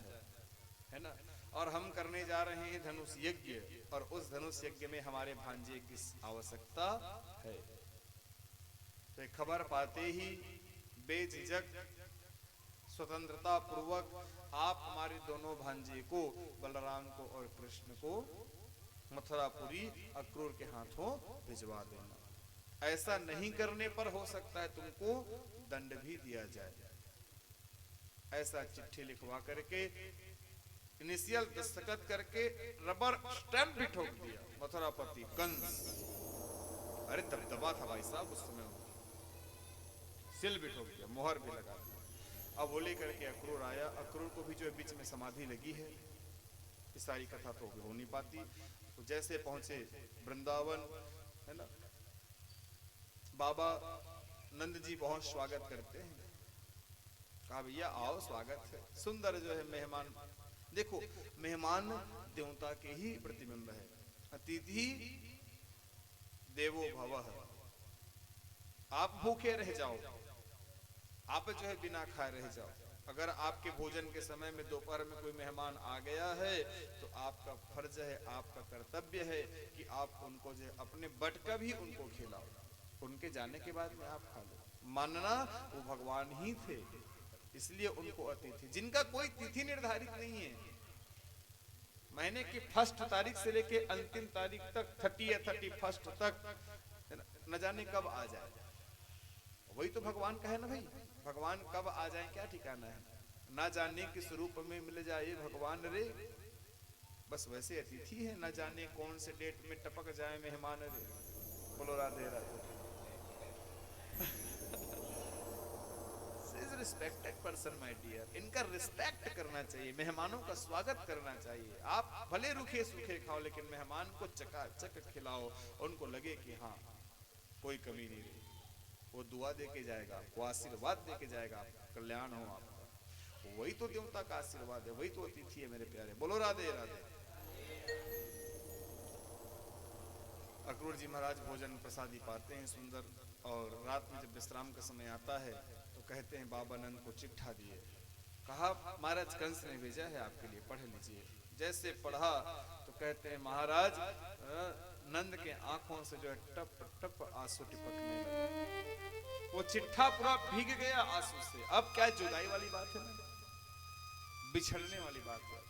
है ना, और हम करने जा रहे हैं धनुष यज्ञ, और उस धनुष यज्ञ में हमारे भांजे की आवश्यकता है। तो खबर पाते ही बेझिझक स्वतंत्रता पूर्वक आप हमारे दोनों भांजे को, बलराम को और कृष्ण को, मथुरापुरी अक्रूर के हाथों भिजवा देना। ऐसा नहीं करने पर हो सकता है तुमको दंड भी दिया जाए। ऐसा चिट्ठी लिखवा करके, इनिशियल दस्तखत करके, रबर स्टैंप भी ठोक दिया मथुरापति कंस। अरे दबदबा था भाई साहब उस समय, सिल भी ठोक दिया, मोहर भी लगा दिया। अब वो लेकर के अक्रूर आया। अक्रूर को भी जो बीच में समाधि लगी है, ये सारी कथा तो हो नहीं पाती। तो जैसे पहुंचे वृंदावन, है ना, बाबा नंद जी बहुत स्वागत करते हैं। कहा भैया आओ, स्वागत है। सुंदर जो है मेहमान, देखो मेहमान देवता के ही प्रतिबिंब है। अतिथि देवो भवः। आप भूखे रह जाओ, आप जो है बिना खाए रह जाओ, अगर आपके भोजन के समय में दोपहर में कोई मेहमान आ गया है तो आपका फर्ज है, आपका कर्तव्य है कि आप उनको जो अपने बट का भी उनको खिलाओ, उनके जाने के बाद में आप खा लो। मानना वो भगवान ही थे, इसलिए उनको अतिथि, जिनका कोई तिथि निर्धारित नहीं है, महीने की फर्स्ट तारीख से लेके अंतिम तारीख तक, 30 या 31 तक, न जाने कब आ जाए। वही तो भगवान का है ना भाई, भगवान कब आ जाए क्या ठिकाना है, ना जाने किस रूप में मिल जाए भगवान रे। बस वैसे अतिथि है, ना जाने कौन से डेट में टपक जाए मेहमान रे। बोलो Radhe Radhe. Respected person my dear, इनका रिस्पेक्ट करना चाहिए, मेहमानों का स्वागत करना चाहिए। आप भले रूखे सूखे खाओ, लेकिन मेहमान को चकाचक खिलाओ, उनको लगे कि हाँ कोई कमी नहीं रही। वो दुआ दे के जाएगा, वो आशीर्वाद दे के जाएगा, कल्याण हो आपका। वही तो देवता का आशीर्वाद है, वही तो अतिथि है मेरे प्यारे। बोलो राधे राधे। अक्रूर जी महाराज भोजन प्रसादी पाते हैं सुंदर, और रात में जब विश्राम का समय आता है तो कहते हैं बाबा नंद को चिट्ठा दिए। कहा महाराज कंस ने भेजा है आपके लिए, पढ़ लीजिए। जैसे पढ़ा तो कहते हैं महाराज नंद के आंखों से जो है टप टप आंसू टिपकने लगे। वो चिट्ठा पूरा भीग गया आंसू से। अब क्या जुदाई वाली बात है ना, बिछड़ने वाली बात है।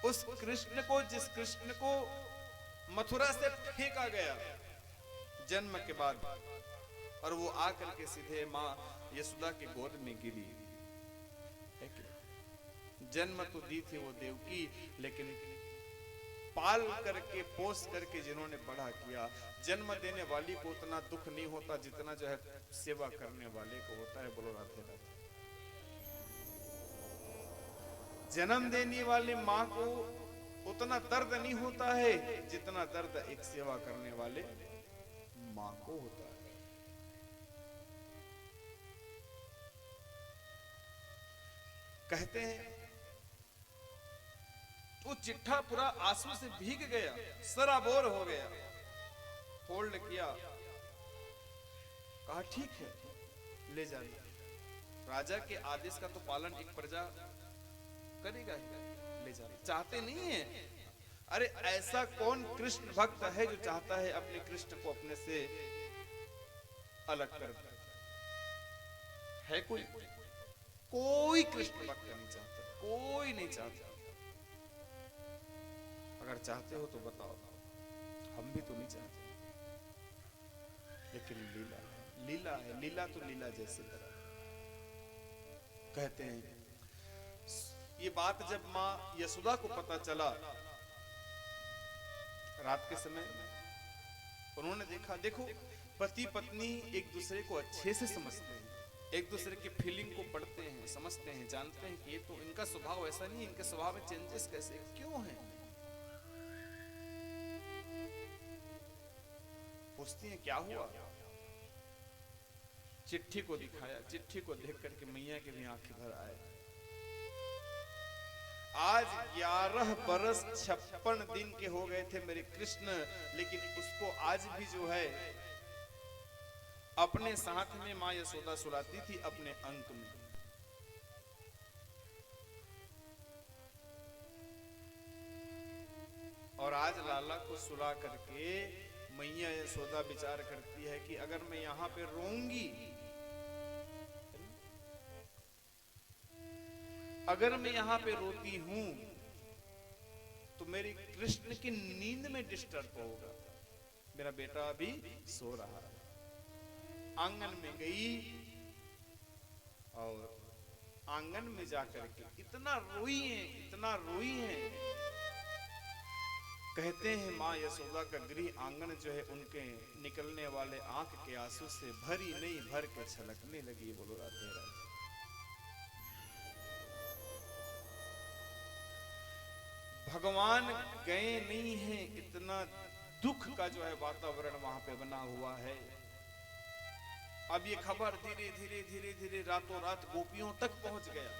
उस कृष्ण को, जिस कृष्ण को मथुरा से फेंका गया जन्म के बाद, और वो आकर के सीधे मां यशोदा की गोद में गिरी। जन्म तो दी थी वो देवकी, लेकिन पाल करके पोस करके जिन्होंने बड़ा किया, जन्म देने वाली को उतना दुख नहीं होता जितना जो है सेवा करने वाले को होता है। बोलो राधे राधे। जन्म देने वाले माँ को उतना दर्द नहीं होता है जितना दर्द एक सेवा करने वाले मां को होता है। कहते हैं वो चिट्ठा पूरा आंसू से भीग गया, सराबोर हो गया, फोल्ड किया, कहा ठीक है ले जाना। राजा के आदेश का तो पालन एक प्रजा करेगा ही, ले जाना। चाहते नहीं है, अरे ऐसा कौन कृष्ण भक्त है जो चाहता है अपने कृष्ण को अपने से अलग कर दे? है कोई? कोई कृष्ण भक्त नहीं चाहता, कोई नहीं चाहता। अगर चाहते हो तो बताओ, हम भी तो नहीं चाहते। लेकिन लीला है, लीला है, लीला तो लीला जैसे तरह। कहते हैं ये बात जब मां यशोदा को पता चला रात के समय, उन्होंने देखा, देखो पति पत्नी एक दूसरे को अच्छे से समझते हैं, एक दूसरे की फीलिंग को पढ़ते हैं, समझते हैं, जानते हैं कि ये तो इनका स्वभाव ऐसा नहीं, इनके स्वभाव में चेंजेस कैसे क्यों हैं। पूछती हैं क्या हुआ? चिट्ठी को दिखाया, चिट्ठी को देख करके मैया के भी आंखें भर आए। आज 11 बरस 56 दिन के हो गए थे मेरे कृष्ण, लेकिन उसको आज भी जो है अपने साथ में मां यशोदा सुलाती थी, अपने अंक में। और आज लाला को सुला करके मैया यशोदा विचार करती है कि अगर मैं यहां पे रोऊंगी, अगर मैं यहां पे रोती हूं तो मेरी कृष्ण की नींद में डिस्टर्ब होगा। मेरा बेटा अभी सो रहा है। आंगन में गई और आंगन में जाकर के इतना रोई है, इतना रोई है। कहते हैं मां यशोदा का गृह आंगन जो है उनके निकलने वाले आंख के आंसू से भरी नहीं भर के छलकने लगी। बोलो राधे राधे। भगवान गए नहीं हैं, इतना दुख का जो है वातावरण वहां पे बना हुआ है। अब ये खबर धीरे धीरे धीरे धीरे रातों रात गोपियों तक पहुंच गया।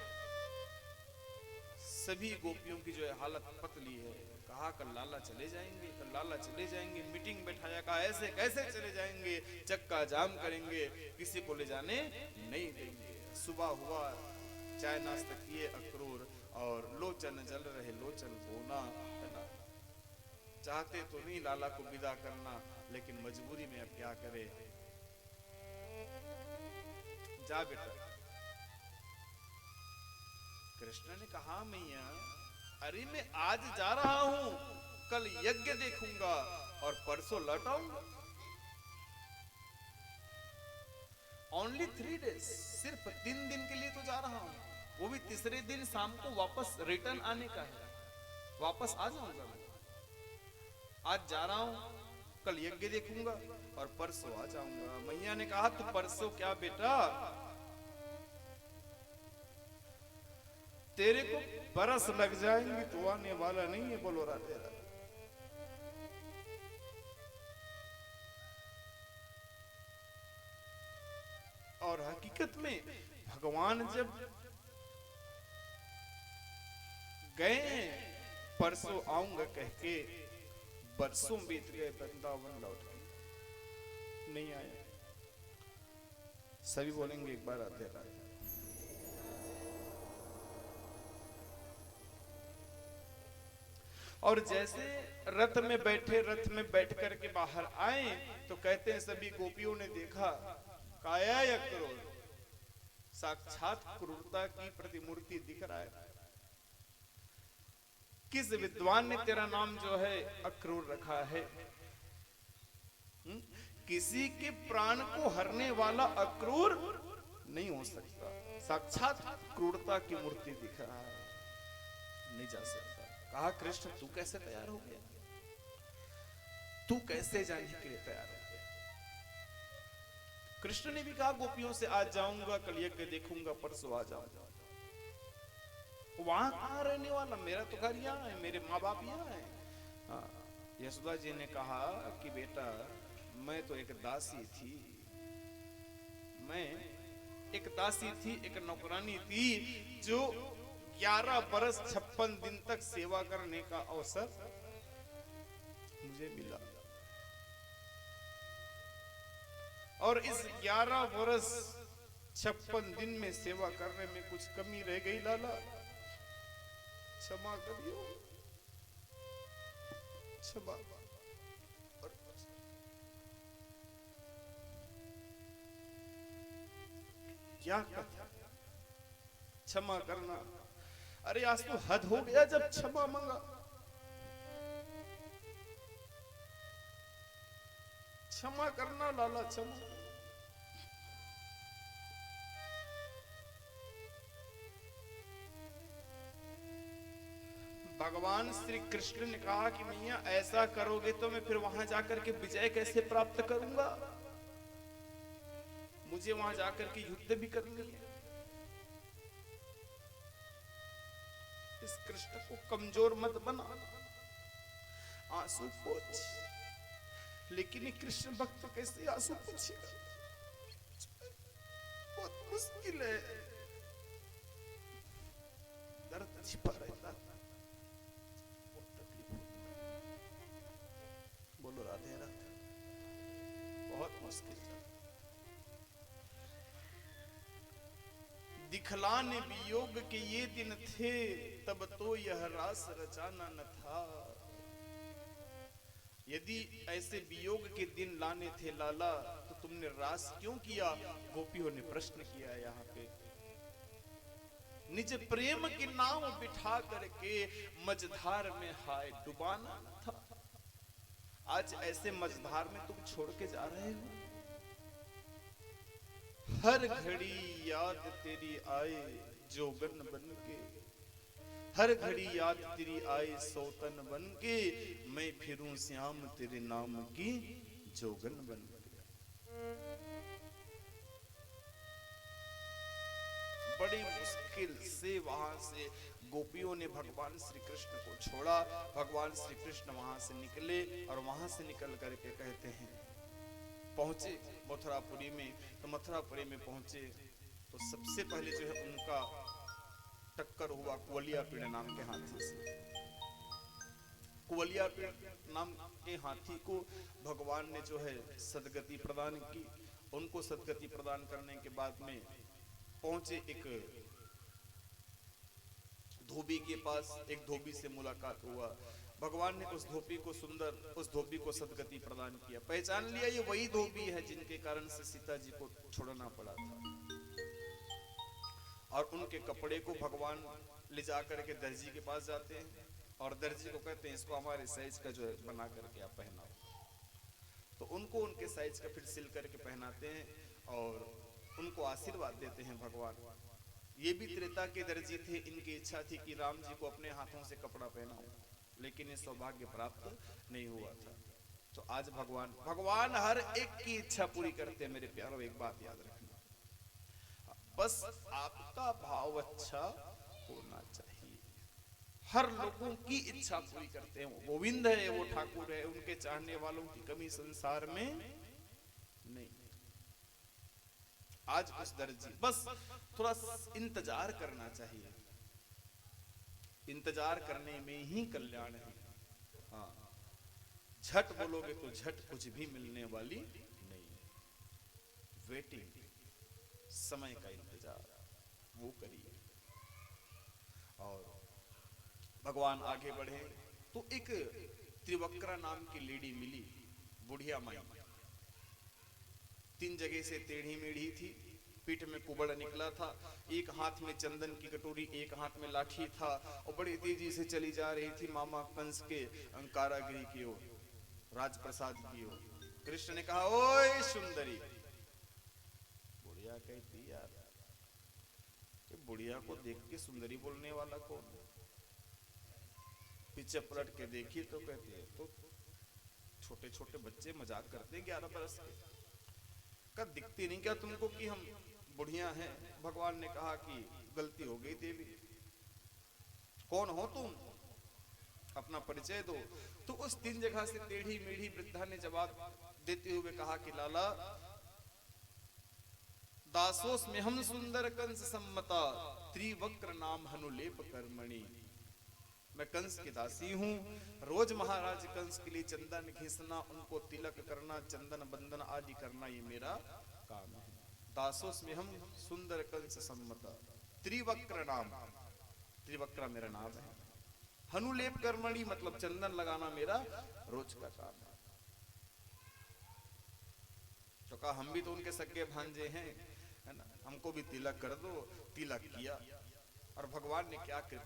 सभी गोपियों की जो है हालत पतली है। कहा कल लाला चले जाएंगे, कल लाला चले जाएंगे। मीटिंग बैठाया, कहा ऐसे कैसे चले जाएंगे, चक्का जाम करेंगे, किसी को ले जाने नहीं देंगे। सुबह हुआ, चाय नाश्ता किए, अक्रूर और लोचन जल रहे, लोचन बोना है ना। चाहते तो नहीं लाला को विदा करना, लेकिन मजबूरी में अब क्या करे। जा बेटा। कृष्ण ने कहा मैया, अरे मैं आज जा रहा हूं, कल यज्ञ देखूंगा और परसों लौट आऊंगा। ओनली 3 days, सिर्फ 3 दिन के लिए तो जा रहा हूं, वो भी तीसरे दिन शाम को वापस रिटर्न आने का है, वापस आ जाऊंगा मैं। आज जा रहा हूं, कल यज्ञ देखूंगा और परसों आ जाऊंगा। मैया ने कहा तो परसों क्या बेटा, तेरे को बरस लग जाएंगे, तो आने वाला नहीं है। बोलो राधे राधे। और हकीकत में भगवान जब गए परसों आऊंगा कह के, बरसों बीत गए, वृंदावन लौट के नहीं आए। सभी बोलेंगे एक बार राधे राधे। और जैसे रथ में बैठे, रथ में बैठ करके बाहर आए तो कहते हैं सभी गोपियों ने देखा, काया या क्रूर, साक्षात क्रूरता की प्रतिमूर्ति दिख रहा है। किस विद्वान ने तेरा नाम जो है अक्रूर रखा है? किसी के प्राण को हरने वाला अक्रूर नहीं हो सकता। साक्षात क्रूरता की मूर्ति दिख रहा है, नहीं जा सकता। कहा कृष्ण तू कैसे तैयार हो गया, तू कैसे जाने के लिए तैयार हो गया? कृष्ण ने भी कहा गोपियों से आज जाऊंगा, कल यज्ञ देखूंगा, परसों आ जाऊंगा। वो वहां कहाँ रहने वाला, मेरा तो घर यहाँ है, मेरे माँ बाप यहाँ है। हाँ, यशोदा जी ने कहा कि बेटा मैं तो एक दासी थी, मैं एक दासी थी, एक नौकरानी थी, जो 11 बरस 56 दिन तक सेवा करने का अवसर मुझे मिला। और इस 11 वर्ष 56 दिन में सेवा करने में कुछ कमी रह गई लाला, क्षमा करियो, क्षमा। और क्या कथा, क्षमा करना, अरे आज तो हद हो गया जब क्षमा मांगा। क्षमा करना लाला, क्षमा। भगवान श्री कृष्ण ने कहा कि मैया ऐसा करोगे तो मैं फिर वहां जाकर के विजय कैसे प्राप्त करूंगा, मुझे वहां जाकर के युद्ध भी करनी है। इस कृष्ण को कमजोर मत बना, आंसू पोंछ। लेकिन ये कृष्ण भक्त कैसे आंसू पोंछेगा, बहुत मुश्किल है, दर्द छिपा रहता, बहुत तकलीफ होती। बोलो राधे राधे, बहुत मुश्किल था। दिखलाने वियोग के ये दिन थे, तब तो यह रास रचाना न था। यदि ऐसे वियोग के दिन लाने थे लाला, तो तुमने रास क्यों किया? गोपियों ने प्रश्न किया यहाँ पे। निज प्रेम की नाव बिठा करके मझधार में हाय डुबाना न था। आज ऐसे मझधार में तुम छोड़ के जा रहे हो। हर घड़ी याद तेरी आए जोगन बन के, हर घड़ी याद तेरी आए सौतन बन के, मैं फिरूं श्याम तेरे नाम की जोगन बन के। बड़ी मुश्किल से वहां से गोपियों ने भगवान श्री कृष्ण को छोड़ा। भगवान श्री कृष्ण वहां से निकले और वहां से निकल करके कहते हैं पहुंचे मथुरापुरी में। तो मथुरापुरी में पहुंचे तो सबसे पहले जो है उनका टक्कर हुआ कुवलिया पीड़ नाम के हाथी से। कुवलिया पीड़ नाम के हाथी को भगवान ने जो है सदगति प्रदान की। उनको सदगति प्रदान करने के बाद में पहुंचे एक धोबी के पास। एक धोबी से मुलाकात हुआ। भगवान ने उस धोबी को सदगति प्रदान किया। पहचान लिया ये वही धोबी है जिनके कारण से सीता जी को छोड़ना पड़ा था। और उनके कपड़े को भगवान ले जाकर के दर्जी के पास जाते हैं और दर्जी को कहते हैं इसको हमारे साइज का जो है बना करके आप पहनाओ। तो उनको उनके साइज का फिर सिल करके पहनाते हैं और उनको आशीर्वाद देते हैं भगवान। ये भी त्रेता के दर्जी थे। इनकी इच्छा थी कि राम जी को अपने हाथों से कपड़ा पहनाओ, लेकिन ये सौभाग्य प्राप्त नहीं हुआ था। तो आज भगवान हर एक की इच्छा पूरी करते हैं। मेरे प्यारों, एक बात याद रखना, बस आपका भाव अच्छा होना चाहिए। हर लोगों की इच्छा पूरी करते हैं। वो गोविंद है, वो ठाकुर है, उनके चाहने वालों की कमी संसार में नहीं। आज उस दर्जी बस थोड़ा इंतजार करना चाहिए। इंतजार करने में ही कल्याण है। हाँ, झट बोलोगे तो झट कुछ भी मिलने वाली नहीं। वेटिंग, समय का इंतजार, वो करिए। और भगवान आगे बढ़े तो एक त्रिवक्रा नाम की लेडी मिली, बुढ़िया माई। 3 जगह से टेढ़ी मेढ़ी थी, पीठ में कुबड़ निकला था, एक हाथ में चंदन की कटोरी, एक हाथ में लाठी था और बड़ी तेजी से चली जा रही थी मामा कंस के कारागृह की ओर, राजप्रसाद की ओर। कृष्ण ने कहा, ओए सुंदरी। बुढ़िया कहती, यार बुढ़िया को देख के सुंदरी बोलने वाला कौन है? पीछे पलट के देखी तो कहती है तो छोटे छोटे बच्चे मजाक करते हैं 11 बरस के। का दिखती नहीं क्या तुमको कि हम बुढ़िया हैं? भगवान ने कहा कि गलती हो गई देवी, कौन हो तुम, अपना परिचय दो। तो उस 3 जगह से टेढ़ी मेढ़ी वृद्धा ने जवाब देते हुए कहा कि लाला, दासोस में हम सुंदर कंस सम्मता, त्रिवक्र नाम हनुलेप कर्मणि। मैं कंस की दासी हूँ, रोज महाराज कंस के लिए चंदन घिसना, उनको तिलक करना, चंदन बंदन आदि करना, ये मेरा काम है। दासोस में हम सुंदर कंस सम्मता, त्रिवक्र नाम, त्रिवक्र मेरा नाम है, हनुलेप कर्मणि मतलब चंदन लगाना मेरा रोज का काम है। तो कहा हम भी तो उनके सगे भांजे हैं, है ना, हमको भी तिलक कर दो। तिलक किया और भगवान ने क्या कृपा